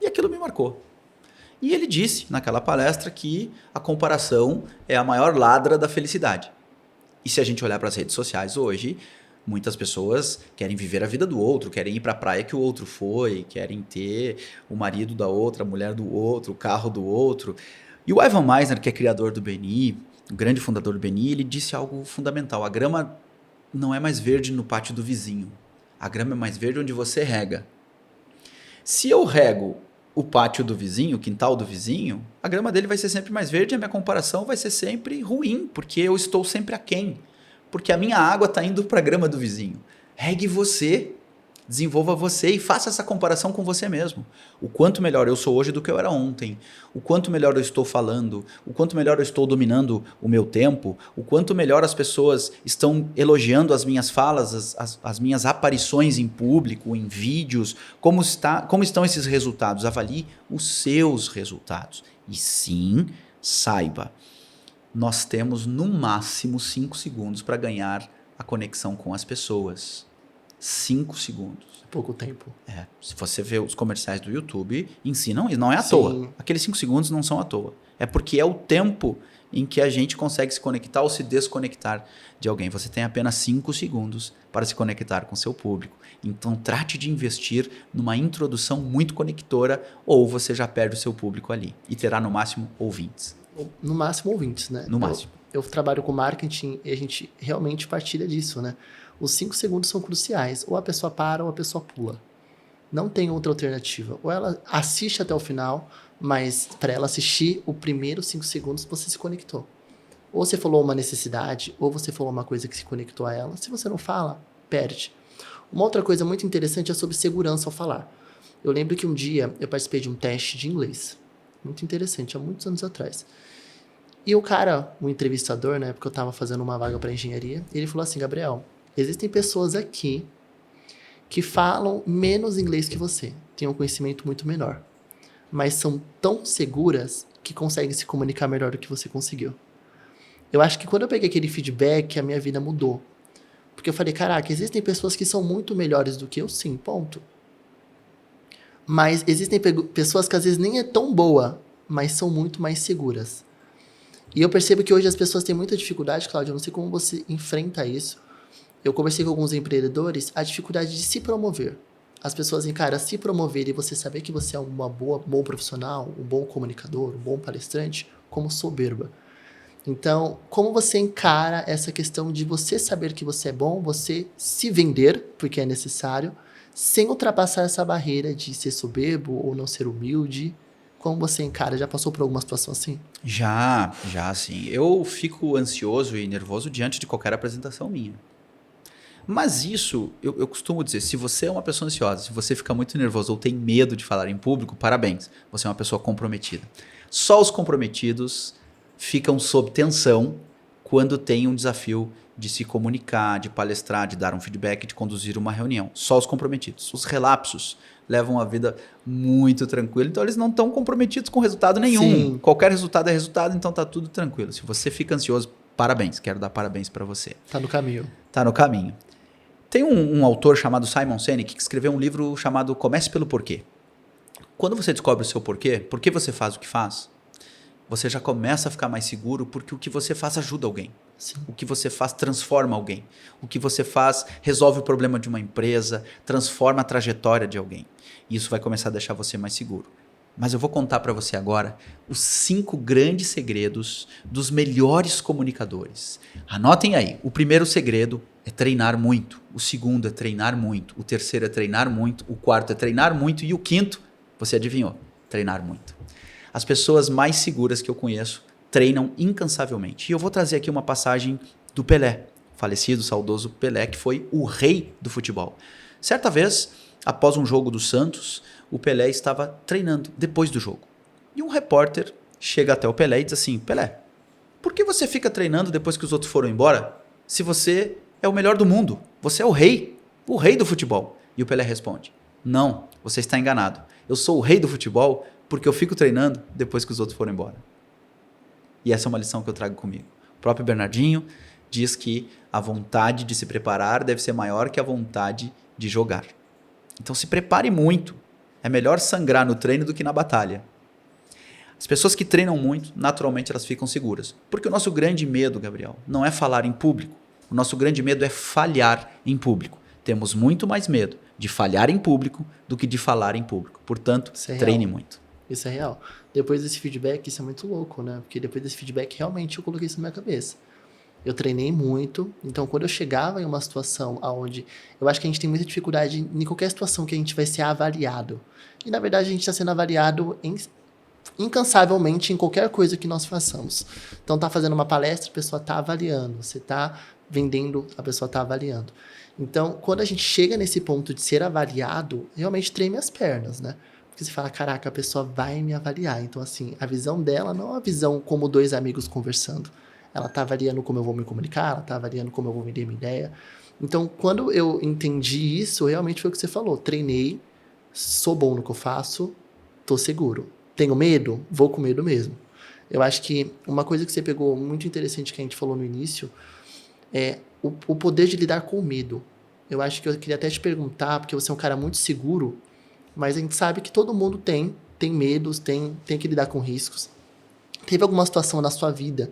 E aquilo me marcou. E ele disse naquela palestra que a comparação é a maior ladra da felicidade. E se a gente olhar para as redes sociais hoje, muitas pessoas querem viver a vida do outro, querem ir para a praia que o outro foi, querem ter o marido da outra, a mulher do outro, o carro do outro. E o Ivan Misner, que é criador do BNI, o grande fundador do BNI, ele disse algo fundamental. A grama não é mais verde no pátio do vizinho. A grama é mais verde onde você rega. Se eu rego o pátio do vizinho, o quintal do vizinho, a grama dele vai ser sempre mais verde e a minha comparação vai ser sempre ruim, porque eu estou sempre aquém. Porque a minha água está indo para a grama do vizinho. Regue você, desenvolva você e faça essa comparação com você mesmo. O quanto melhor eu sou hoje do que eu era ontem. O quanto melhor eu estou falando. O quanto melhor eu estou dominando o meu tempo. O quanto melhor as pessoas estão elogiando as minhas falas, as minhas aparições em público, em vídeos. Como estão esses resultados? Avalie os seus resultados. E sim, saiba, nós temos no máximo 5 segundos para ganhar a conexão com as pessoas. 5 segundos. Pouco tempo. Se você vê os comerciais do YouTube, ensinam, e não é à toa. Aqueles 5 segundos não são à toa. É porque é o tempo em que a gente consegue se conectar ou se desconectar de alguém. Você tem apenas 5 segundos para se conectar com seu público. Então trate de investir numa introdução muito conectora ou você já perde o seu público ali. E terá no máximo ouvintes. No máximo ouvintes, né? No máximo. eu trabalho com marketing e a gente realmente partilha disso, né? Os 5 segundos são cruciais. Ou a pessoa para ou a pessoa pula. Não tem outra alternativa. Ou ela assiste até o final, mas para ela assistir o primeiro 5 segundos você se conectou. Ou você falou uma necessidade, ou você falou uma coisa que se conectou a ela. Se você não fala, perde. Uma outra coisa muito interessante é sobre segurança ao falar. Eu lembro que um dia eu participei de um teste de inglês. Muito interessante, há muitos anos atrás. E o cara, o entrevistador, né, porque eu estava fazendo uma vaga para engenharia, ele falou assim, Gabriel, existem pessoas aqui que falam menos inglês que você, têm um conhecimento muito menor, mas são tão seguras que conseguem se comunicar melhor do que você conseguiu. Eu acho que quando eu peguei aquele feedback, a minha vida mudou. Porque eu falei, caraca, existem pessoas que são muito melhores do que eu, sim, ponto. Mas existem pessoas que às vezes nem é tão boa, mas são muito mais seguras. E eu percebo que hoje as pessoas têm muita dificuldade, Cláudio, eu não sei como você enfrenta isso. Eu conversei com alguns empreendedores, a dificuldade de se promover. As pessoas encaram se promover e você saber que você é bom profissional, um bom comunicador, um bom palestrante, como soberba. Então, como você encara essa questão de você saber que você é bom, você se vender, porque é necessário, sem ultrapassar essa barreira de ser soberbo ou não ser humilde? Como você encara? Já passou por alguma situação assim? Já sim. Eu fico ansioso e nervoso diante de qualquer apresentação minha. Mas isso, eu costumo dizer, se você é uma pessoa ansiosa, se você fica muito nervoso ou tem medo de falar em público, parabéns, você é uma pessoa comprometida. Só os comprometidos ficam sob tensão quando tem um desafio de se comunicar, de palestrar, de dar um feedback, de conduzir uma reunião. Só os comprometidos. Os relapsos levam uma vida muito tranquila, então eles não estão comprometidos com resultado nenhum. Sim. Qualquer resultado é resultado, então tá tudo tranquilo. Se você fica ansioso, parabéns, quero dar parabéns para você. Tá no caminho. Tá no caminho. Tem um autor chamado Simon Sinek que escreveu um livro chamado Comece pelo Porquê. Quando você descobre o seu porquê, por que você faz o que faz, você já começa a ficar mais seguro porque o que você faz ajuda alguém. Sim. O que você faz transforma alguém. O que você faz resolve o problema de uma empresa, transforma a trajetória de alguém. E isso vai começar a deixar você mais seguro. Mas eu vou contar para você agora os 5 grandes segredos dos melhores comunicadores. Anotem aí. O primeiro segredo é treinar muito. O segundo é treinar muito. O terceiro é treinar muito. O quarto é treinar muito. E o quinto, você adivinhou, treinar muito. As pessoas mais seguras que eu conheço treinam incansavelmente. E eu vou trazer aqui uma passagem do Pelé, falecido, saudoso Pelé, que foi o rei do futebol. Certa vez, após um jogo do Santos, o Pelé estava treinando depois do jogo. E um repórter chega até o Pelé e diz assim, Pelé, por que você fica treinando depois que os outros foram embora, se você é o melhor do mundo? Você é o rei do futebol. E o Pelé responde, não, você está enganado. Eu sou o rei do futebol porque eu fico treinando depois que os outros foram embora. E essa é uma lição que eu trago comigo. O próprio Bernardinho diz que a vontade de se preparar deve ser maior que a vontade de jogar. Então se prepare muito. É melhor sangrar no treino do que na batalha. As pessoas que treinam muito, naturalmente elas ficam seguras. Porque o nosso grande medo, Gabriel, não é falar em público. O nosso grande medo é falhar em público. Temos muito mais medo de falhar em público do que de falar em público. Portanto, treine muito. Isso é real. Depois desse feedback, isso é muito louco, né? Porque depois desse feedback, realmente eu coloquei isso na minha cabeça. Eu treinei muito, então quando eu chegava em uma situação onde eu acho que a gente tem muita dificuldade em qualquer situação que a gente vai ser avaliado. E na verdade a gente está sendo avaliado incansavelmente em qualquer coisa que nós façamos. Então tá fazendo uma palestra, a pessoa tá avaliando. Você tá vendendo, a pessoa tá avaliando. Então quando a gente chega nesse ponto de ser avaliado, realmente treme as pernas, né? Porque você fala, caraca, a pessoa vai me avaliar. Então assim, a visão dela não é uma visão como 2 amigos conversando. Ela está avaliando como eu vou me comunicar, ela está avaliando como eu vou vender minha ideia. Então, quando eu entendi isso, realmente foi o que você falou. Treinei, sou bom no que eu faço, estou seguro. Tenho medo? Vou com medo mesmo. Eu acho que uma coisa que você pegou muito interessante que a gente falou no início é o poder de lidar com o medo. Eu acho que eu queria até te perguntar, porque você é um cara muito seguro, mas a gente sabe que todo mundo tem medos, tem que lidar com riscos. Teve alguma situação na sua vida,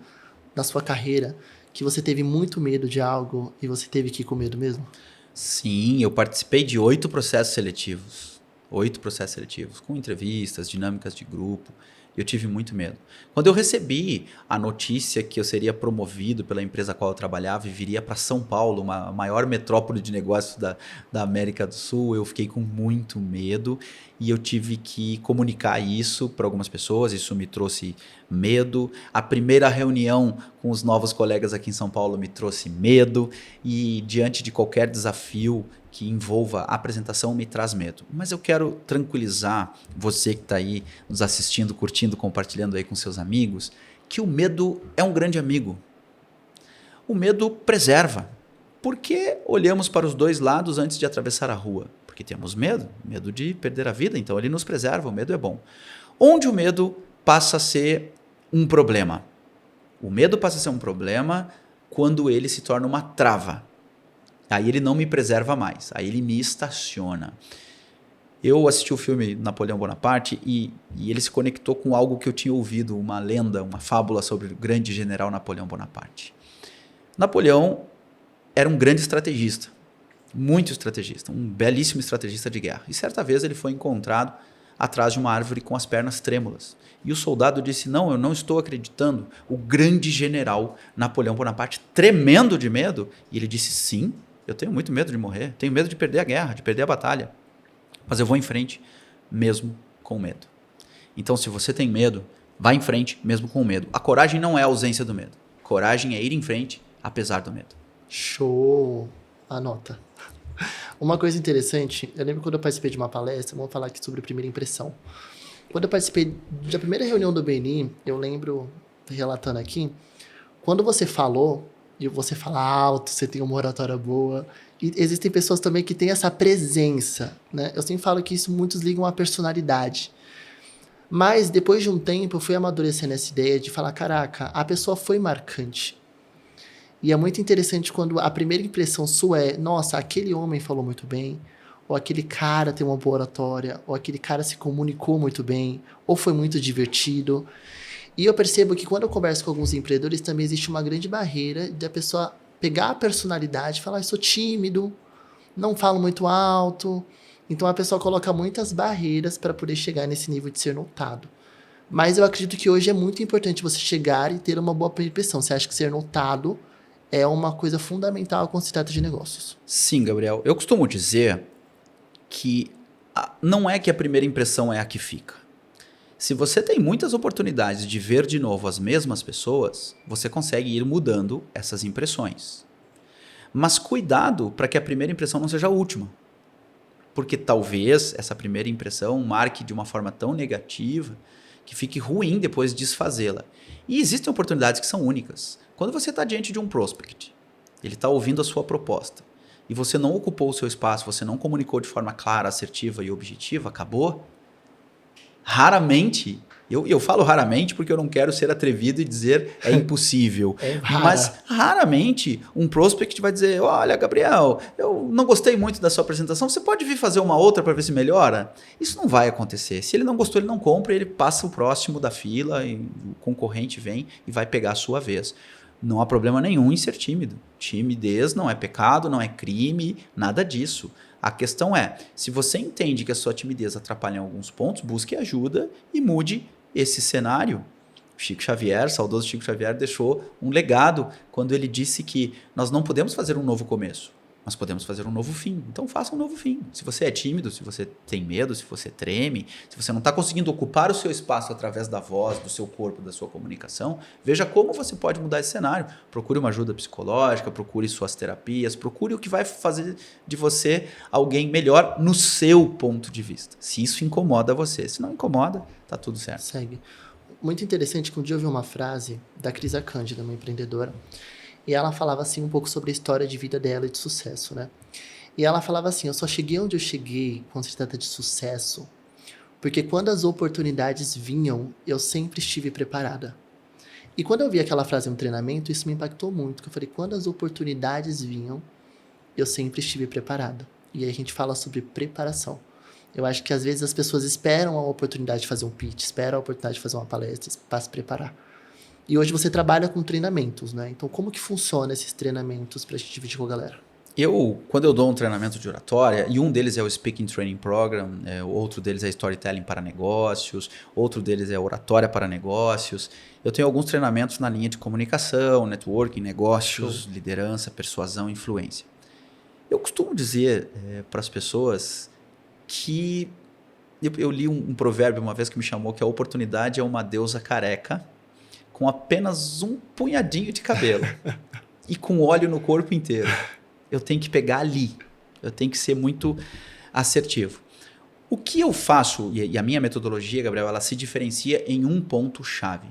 na sua carreira, que você teve muito medo de algo e você teve que ir com medo mesmo? Sim, eu participei de 8 processos seletivos. 8 processos seletivos, com entrevistas, dinâmicas de grupo. Eu tive muito medo. Quando eu recebi a notícia que eu seria promovido pela empresa a qual eu trabalhava e viria para São Paulo, uma maior metrópole de negócios da América do Sul, eu fiquei com muito medo e eu tive que comunicar isso para algumas pessoas. Isso me trouxe medo. A primeira reunião com os novos colegas aqui em São Paulo me trouxe medo e diante de qualquer desafio que envolva a apresentação me traz medo. Mas eu quero tranquilizar você que está aí nos assistindo, curtindo, compartilhando aí com seus amigos, que o medo é um grande amigo. O medo preserva. Por que olhamos para os dois lados antes de atravessar a rua? Porque temos medo de perder a vida, então ele nos preserva, o medo é bom. Onde o medo passa a ser um problema? O medo passa a ser um problema quando ele se torna uma trava. Aí ele não me preserva mais, aí ele me estaciona. Eu assisti o filme Napoleão Bonaparte e ele se conectou com algo que eu tinha ouvido, uma lenda, uma fábula sobre o grande general Napoleão Bonaparte. Napoleão era um grande estrategista, muito estrategista, um belíssimo estrategista de guerra. E certa vez ele foi encontrado atrás de uma árvore com as pernas trêmulas. E o soldado disse, não, eu não estou acreditando. O grande general Napoleão Bonaparte, tremendo de medo, e ele disse, sim, eu tenho muito medo de morrer, tenho medo de perder a guerra, de perder a batalha. Mas eu vou em frente, mesmo com medo. Então, se você tem medo, vá em frente, mesmo com medo. A coragem não é a ausência do medo. Coragem é ir em frente, apesar do medo. Show! Anota. Uma coisa interessante, eu lembro quando eu participei de uma palestra, vamos falar aqui sobre primeira impressão. Quando eu participei da primeira reunião do BNI, eu lembro, relatando aqui, quando você falou, e você fala alto, você tem uma oratória boa, e existem pessoas também que têm essa presença, né? Eu sempre falo que isso muitos ligam à personalidade. Mas depois de um tempo eu fui amadurecendo essa ideia de falar, caraca, a pessoa foi marcante. E é muito interessante quando a primeira impressão sua é, nossa, aquele homem falou muito bem, ou aquele cara tem uma boa oratória, ou aquele cara se comunicou muito bem, ou foi muito divertido. E eu percebo que quando eu converso com alguns empreendedores também existe uma grande barreira da pessoa pegar a personalidade e falar, eu sou tímido, não falo muito alto. Então a pessoa coloca muitas barreiras para poder chegar nesse nível de ser notado. Mas eu acredito que hoje é muito importante você chegar e ter uma boa impressão. Você acha que ser notado é uma coisa fundamental quando se trata de negócios? Sim, Gabriel. Eu costumo dizer que não é que a primeira impressão é a que fica. Se você tem muitas oportunidades de ver de novo as mesmas pessoas, você consegue ir mudando essas impressões. Mas cuidado para que a primeira impressão não seja a última. Porque talvez essa primeira impressão marque de uma forma tão negativa que fique ruim depois de desfazê-la. E existem oportunidades que são únicas. Quando você está diante de um prospect, ele está ouvindo a sua proposta, e você não ocupou o seu espaço, você não comunicou de forma clara, assertiva e objetiva, acabou. Raramente, eu falo raramente porque eu não quero ser atrevido e dizer é impossível. Mas raramente um prospect vai dizer, olha, Gabriel, eu não gostei muito da sua apresentação, você pode vir fazer uma outra para ver se melhora? Isso não vai acontecer. Se ele não gostou, ele não compra, ele passa o próximo da fila, e o concorrente vem e vai pegar a sua vez. Não há problema nenhum em ser tímido. Timidez não é pecado, não é crime, nada disso. A questão é, se você entende que a sua timidez atrapalha em alguns pontos, busque ajuda e mude esse cenário. Chico Xavier, saudoso Chico Xavier, deixou um legado quando ele disse que nós não podemos fazer um novo começo, mas podemos fazer um novo fim. Então faça um novo fim. Se você é tímido, se você tem medo, se você treme, se você não está conseguindo ocupar o seu espaço através da voz, do seu corpo, da sua comunicação, veja como você pode mudar esse cenário. Procure uma ajuda psicológica, procure suas terapias, procure o que vai fazer de você alguém melhor no seu ponto de vista. Se isso incomoda você. Se não incomoda, tá tudo certo. Segue. Muito interessante que um dia eu vi uma frase da Crisa Cândida, uma empreendedora, e ela falava assim um pouco sobre a história de vida dela e de sucesso, né? E ela falava assim, eu só cheguei onde eu cheguei quando se trata de sucesso, porque quando as oportunidades vinham, eu sempre estive preparada. E quando eu vi aquela frase no treinamento, isso me impactou muito, que eu falei, quando as oportunidades vinham, eu sempre estive preparada. E aí a gente fala sobre preparação. Eu acho que às vezes as pessoas esperam a oportunidade de fazer um pitch, esperam a oportunidade de fazer uma palestra para se preparar. E hoje você trabalha com treinamentos, né? Então, como que funciona esses treinamentos para a gente dividir com a galera? Quando eu dou um treinamento de oratória, e um deles é o Speaking Training Program, outro deles é Storytelling para Negócios, outro deles é Oratória para Negócios. Eu tenho alguns treinamentos na linha de comunicação, networking, negócios, liderança, persuasão, influência. Eu costumo dizer para as pessoas que... Eu li um provérbio uma vez que me chamou que a oportunidade é uma deusa careca com apenas um punhadinho de cabelo e com óleo no corpo inteiro. Eu tenho que pegar ali. Eu tenho que ser muito assertivo. O que eu faço, e a minha metodologia, Gabriel, ela se diferencia em um ponto-chave.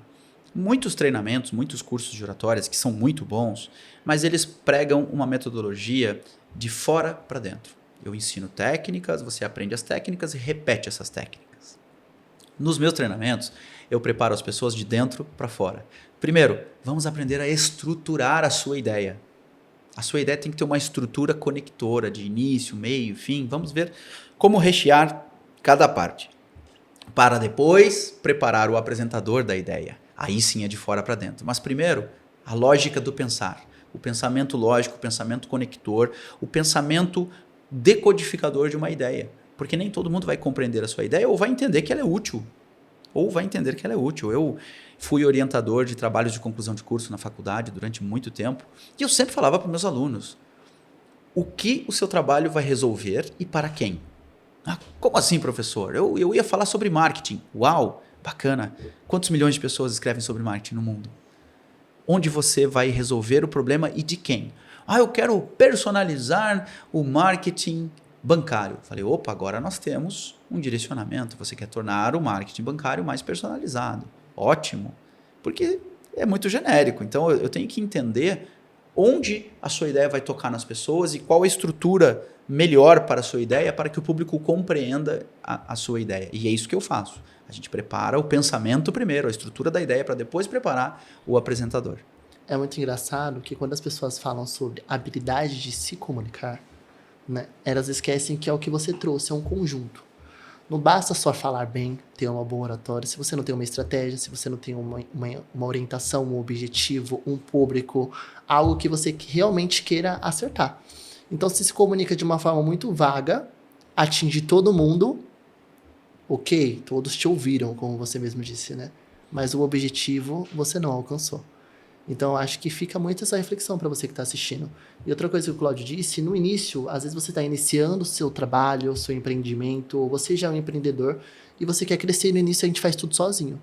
Muitos treinamentos, muitos cursos de oratórias que são muito bons, mas eles pregam uma metodologia de fora para dentro. Eu ensino técnicas, você aprende as técnicas e repete essas técnicas. Nos meus treinamentos, eu preparo as pessoas de dentro para fora. Primeiro, vamos aprender a estruturar a sua ideia. A sua ideia tem que ter uma estrutura conectora de início, meio, fim. Vamos ver como rechear cada parte. Para depois preparar o apresentador da ideia. Aí sim é de fora para dentro. Mas primeiro, a lógica do pensar. O pensamento lógico, o pensamento conector, o pensamento decodificador de uma ideia. Porque nem todo mundo vai compreender a sua ideia ou vai entender que ela é útil. Eu fui orientador de trabalhos de conclusão de curso na faculdade durante muito tempo e eu sempre falava para meus alunos: o que o seu trabalho vai resolver e para quem? Ah, como assim, professor? Eu ia falar sobre marketing. Uau, bacana. Quantos milhões de pessoas escrevem sobre marketing no mundo? Onde você vai resolver o problema e de quem? Ah, eu quero personalizar o marketing bancário. Falei, opa, agora nós temos um direcionamento. Você quer tornar o marketing bancário mais personalizado. Ótimo. Porque é muito genérico. Então, eu tenho que entender onde a sua ideia vai tocar nas pessoas e qual a estrutura melhor para a sua ideia para que o público compreenda a sua ideia. E é isso que eu faço. A gente prepara o pensamento primeiro, a estrutura da ideia, para depois preparar o apresentador. É muito engraçado que quando as pessoas falam sobre habilidade de se comunicar, né, elas esquecem que é o que você trouxe, é um conjunto. Não basta só falar bem, ter uma boa oratória, se você não tem uma estratégia, se você não tem uma orientação, um objetivo, um público, algo que você realmente queira acertar. Então, se comunica de uma forma muito vaga, atinge todo mundo, ok, todos te ouviram, como você mesmo disse, né? Mas o objetivo você não alcançou. Então, eu acho que fica muito essa reflexão para você que está assistindo. E outra coisa que o Cláudio disse, no início, às vezes você está iniciando o seu trabalho, o seu empreendimento, ou você já é um empreendedor e você quer crescer, e no início a gente faz tudo sozinho.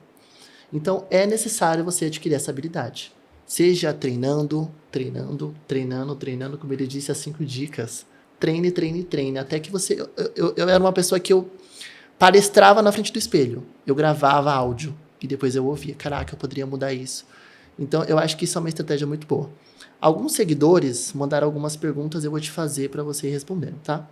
Então, é necessário você adquirir essa habilidade. Seja treinando, como ele disse, as 5 dicas. Treine, até que você... Eu era uma pessoa que eu palestrava na frente do espelho. Eu gravava áudio e depois eu ouvia. Caraca, eu poderia mudar isso. Então, eu acho que isso é uma estratégia muito boa. Alguns seguidores mandaram algumas perguntas, eu vou te fazer para você ir respondendo, tá?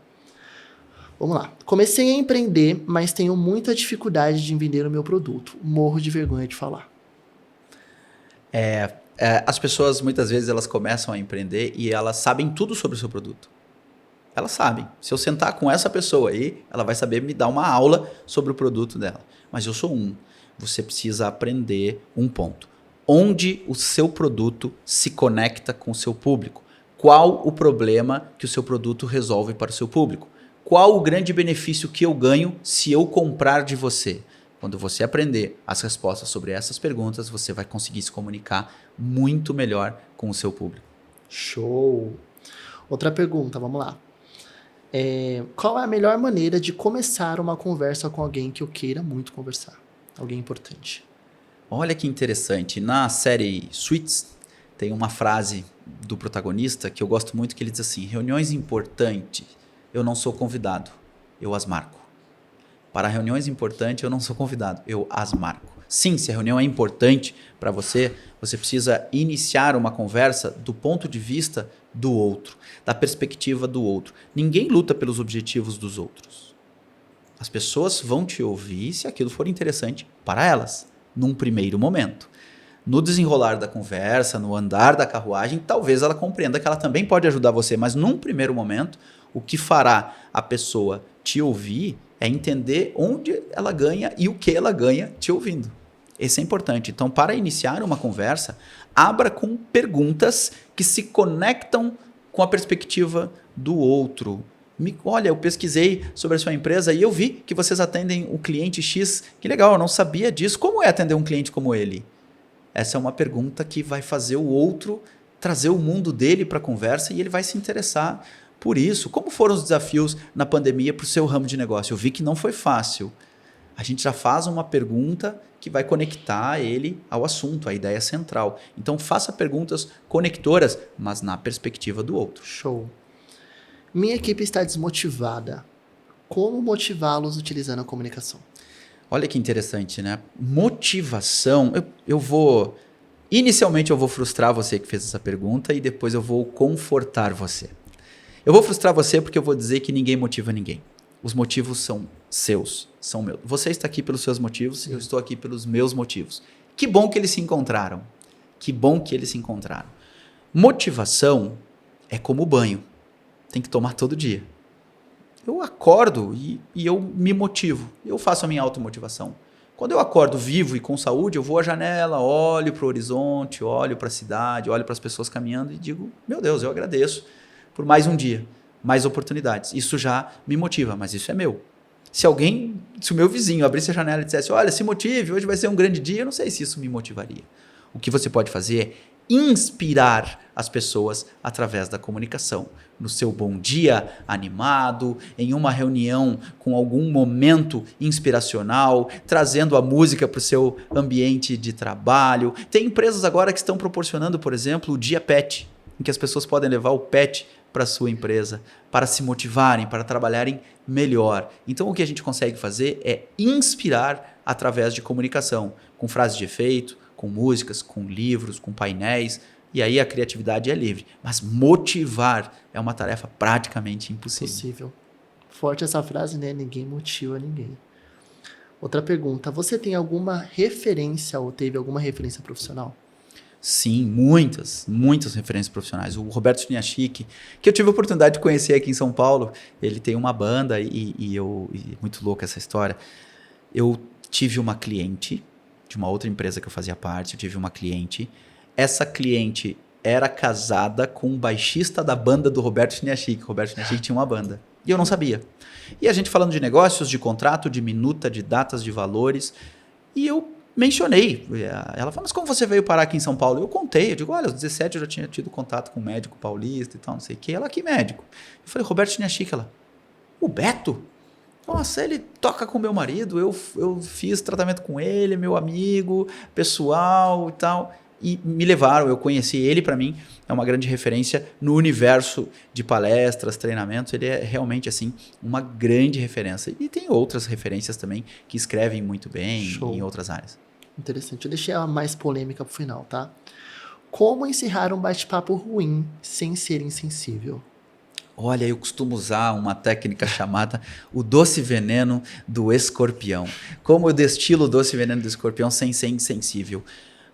Vamos lá. Comecei a empreender, mas tenho muita dificuldade de vender o meu produto. Morro de vergonha de falar. As pessoas, muitas vezes, elas começam a empreender e elas sabem tudo sobre o seu produto. Elas sabem. Se eu sentar com essa pessoa aí, ela vai saber me dar uma aula sobre o produto dela. Mas eu sou Você precisa aprender um ponto. Onde o seu produto se conecta com o seu público? Qual o problema que o seu produto resolve para o seu público? Qual o grande benefício que eu ganho se eu comprar de você? Quando você aprender as respostas sobre essas perguntas, você vai conseguir se comunicar muito melhor com o seu público. Show! Outra pergunta, vamos lá. Qual é a melhor maneira de começar uma conversa com alguém que eu queira muito conversar? Alguém importante. Olha que interessante. Na série Suits, tem uma frase do protagonista que eu gosto muito, que ele diz assim: reuniões importantes, eu não sou convidado, eu as marco. Para reuniões importantes, eu não sou convidado, eu as marco. Sim, se a reunião é importante para você, você precisa iniciar uma conversa do ponto de vista do outro, da perspectiva do outro. Ninguém luta pelos objetivos dos outros. As pessoas vão te ouvir se aquilo for interessante para elas. Num primeiro momento. No desenrolar da conversa, no andar da carruagem, talvez ela compreenda que ela também pode ajudar você, mas num primeiro momento, o que fará a pessoa te ouvir é entender onde ela ganha e o que ela ganha te ouvindo. Isso é importante. Então, para iniciar uma conversa, abra com perguntas que se conectam com a perspectiva do outro. Olha, eu pesquisei sobre a sua empresa e eu vi que vocês atendem o cliente X. Que legal, eu não sabia disso. Como é atender um cliente como ele? Essa é uma pergunta que vai fazer o outro trazer o mundo dele para a conversa e ele vai se interessar por isso. Como foram os desafios na pandemia para o seu ramo de negócio? Eu vi que não foi fácil. A gente já faz uma pergunta que vai conectar ele ao assunto, à ideia central. Então, faça perguntas conectoras, mas na perspectiva do outro. Show. Minha equipe está desmotivada. Como motivá-los utilizando a comunicação? Olha que interessante, né? Motivação. Inicialmente eu vou frustrar você que fez essa pergunta e depois eu vou confortar você. Eu vou frustrar você porque eu vou dizer que ninguém motiva ninguém. Os motivos são seus, são meus. Você está aqui pelos seus motivos, eu estou aqui pelos meus motivos. Que bom que eles se encontraram. Que bom que eles se encontraram. Motivação é como banho. Tem que tomar todo dia. Eu acordo e eu me motivo. Eu faço a minha automotivação. Quando eu acordo vivo e com saúde, eu vou à janela, olho para o horizonte, olho para a cidade, olho para as pessoas caminhando e digo, meu Deus, eu agradeço por mais um dia, mais oportunidades. Isso já me motiva, mas isso é meu. Se o meu vizinho abrisse a janela e dissesse, olha, se motive, hoje vai ser um grande dia, eu não sei se isso me motivaria. O que você pode fazer é inspirar as pessoas através da comunicação. No seu bom dia, animado, em uma reunião com algum momento inspiracional, trazendo a música para o seu ambiente de trabalho. Tem empresas agora que estão proporcionando, por exemplo, o Dia Pet, em que as pessoas podem levar o pet para a sua empresa, para se motivarem, para trabalharem melhor. Então, o que a gente consegue fazer é inspirar através de comunicação, com frases de efeito, com músicas, com livros, com painéis, e aí a criatividade é livre. Mas motivar é uma tarefa praticamente impossível. Forte essa frase, né? Ninguém motiva ninguém. Outra pergunta, você tem alguma referência ou teve alguma referência profissional? Sim, muitas referências profissionais. O Roberto Chiniachik, que eu tive a oportunidade de conhecer aqui em São Paulo, ele tem uma banda e muito louca essa história. Eu tive uma cliente de uma outra empresa que eu fazia parte, eu tive uma cliente. Essa cliente era casada com o baixista da banda do Roberto Chiniachik. O Roberto Chiniachik tinha uma banda. E eu não sabia. E a gente falando de negócios, de contrato, de minuta, de datas, de valores. E eu mencionei. Ela falou, mas como você veio parar aqui em São Paulo? Eu contei. Eu digo, olha, aos 17 eu já tinha tido contato com um médico paulista e tal, não sei o quê. Ela, que médico? Eu falei, Roberto Chiniachik. Ela, o Beto? Nossa, ele toca com meu marido, eu fiz tratamento com ele, meu amigo, pessoal e tal. E me levaram, eu conheci ele, para mim, é uma grande referência no universo de palestras, treinamentos. Ele é realmente, assim, uma grande referência. E tem outras referências também que escrevem muito bem. Show. Em outras áreas. Interessante. Eu deixei a mais polêmica pro final, tá? Como encerrar um bate-papo ruim sem ser insensível? Olha, eu costumo usar uma técnica chamada o doce veneno do escorpião. Como eu destilo o doce veneno do escorpião sem ser insensível?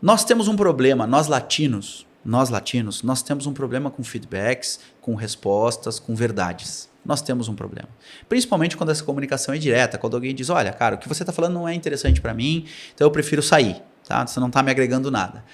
Nós temos um problema, nós latinos, nós temos um problema com feedbacks, com respostas, com verdades. Nós temos um problema. Principalmente quando essa comunicação é direta, quando alguém diz, olha, cara, o que você está falando não é interessante para mim, então eu prefiro sair, tá? Você não está me agregando nada.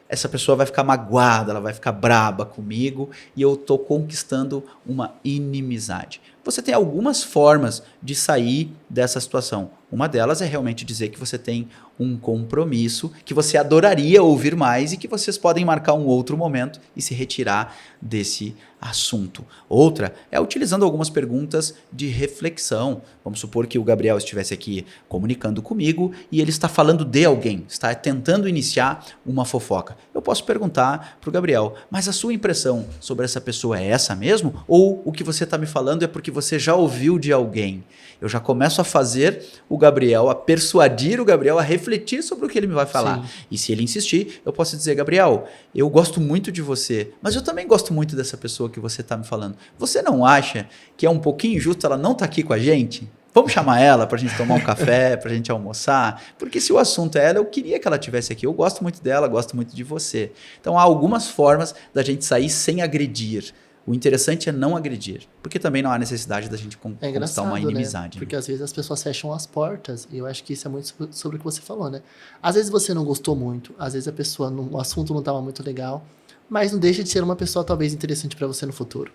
Essa pessoa vai ficar magoada, ela vai ficar braba comigo e eu estou conquistando uma inimizade. Você tem algumas formas de sair dessa situação. Uma delas é realmente dizer que você tem um compromisso, que você adoraria ouvir mais e que vocês podem marcar um outro momento e se retirar desse assunto. Outra é utilizando algumas perguntas de reflexão. Vamos supor que o Gabriel estivesse aqui comunicando comigo e ele está falando de alguém, está tentando iniciar uma fofoca. Eu posso perguntar para o Gabriel, mas a sua impressão sobre essa pessoa é essa mesmo? Ou o que você está me falando é porque você já ouviu de alguém? Eu já começo a fazer o Gabriel, a persuadir o Gabriel a refletir sobre o que ele me vai falar. Sim. E se ele insistir, eu posso dizer, Gabriel, eu gosto muito de você, mas eu também gosto muito dessa pessoa que você está me falando. Você não acha que é um pouquinho injusto ela não estar aqui com a gente? Vamos chamar ela para a gente tomar um café, para a gente almoçar? Porque se o assunto é ela, eu queria que ela estivesse aqui. Eu gosto muito dela, gosto muito de você. Então há algumas formas da gente sair sem agredir. O interessante é não agredir, porque também não há necessidade da gente conquistar uma inimizade. Né? Porque às vezes as pessoas fecham as portas, e eu acho que isso é muito sobre o que você falou, né? Às vezes você não gostou muito, às vezes a pessoa, o assunto não estava muito legal, mas não deixa de ser uma pessoa talvez interessante para você no futuro.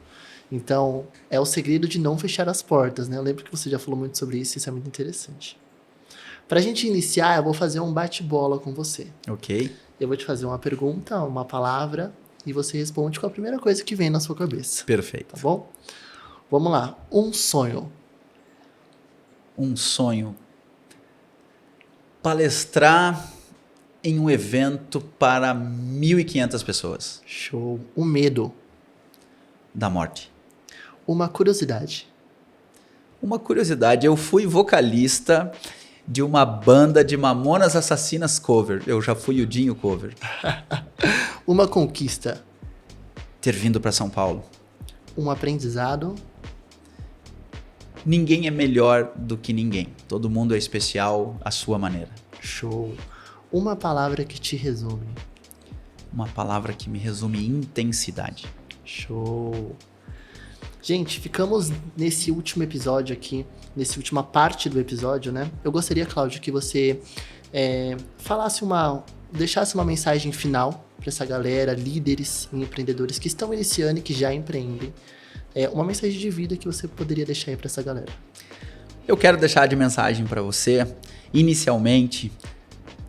Então, é o segredo de não fechar as portas, né? Eu lembro que você já falou muito sobre isso, isso é muito interessante. Para a gente iniciar, eu vou fazer um bate-bola com você. Ok. Eu vou te fazer uma pergunta, uma palavra, e você responde com a primeira coisa que vem na sua cabeça. Perfeito. Tá bom? Vamos lá. Um sonho. Um sonho. Palestrar em um evento para 1.500 pessoas. Show. Um medo. Da morte. Uma curiosidade. Uma curiosidade, eu fui vocalista de uma banda de Mamonas Assassinas cover. Eu já fui o Dinho cover. Uma conquista. Ter vindo para São Paulo. Um aprendizado. Ninguém é melhor do que ninguém. Todo mundo é especial à sua maneira. Show. Uma palavra que te resume. Uma palavra que me resume: intensidade. Show. Gente, ficamos nesse último episódio aqui, nessa última parte do episódio, né? Eu gostaria, Cláudio, que você deixasse uma mensagem final para essa galera, líderes e empreendedores que estão iniciando e que já empreendem. Uma mensagem de vida que você poderia deixar aí para essa galera. Eu quero deixar de mensagem para você, inicialmente,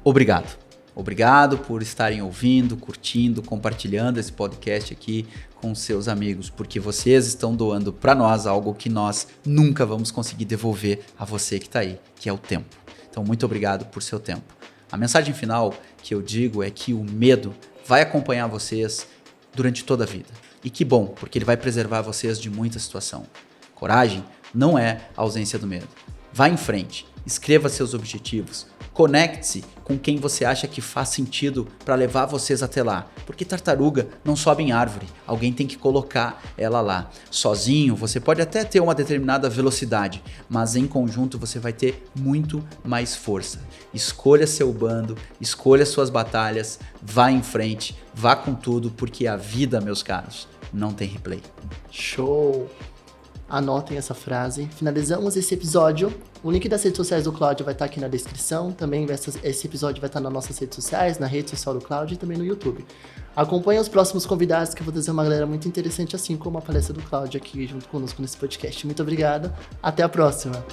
obrigado. Obrigado por estarem ouvindo, curtindo, compartilhando esse podcast aqui com seus amigos, porque vocês estão doando para nós algo que nós nunca vamos conseguir devolver a você que está aí, que é o tempo. Então, muito obrigado por seu tempo. A mensagem final que eu digo é que o medo vai acompanhar vocês durante toda a vida. E que bom, porque ele vai preservar vocês de muita situação. Coragem não é a ausência do medo. Vá em frente, escreva seus objetivos, conecte-se com quem você acha que faz sentido para levar vocês até lá. Porque tartaruga não sobe em árvore, alguém tem que colocar ela lá. Sozinho você pode até ter uma determinada velocidade, mas em conjunto você vai ter muito mais força. Escolha seu bando, escolha suas batalhas, vá em frente, vá com tudo, porque a vida, meus caros, não tem replay. Show! Anotem essa frase. Finalizamos esse episódio. O link das redes sociais do Cláudio vai estar aqui na descrição. Também esse episódio vai estar nas nossas redes sociais, na rede social do Cláudio e também no YouTube. Acompanhe os próximos convidados, que eu vou trazer uma galera muito interessante, assim como a palestra do Cláudio aqui junto conosco nesse podcast. Muito obrigado. Até a próxima.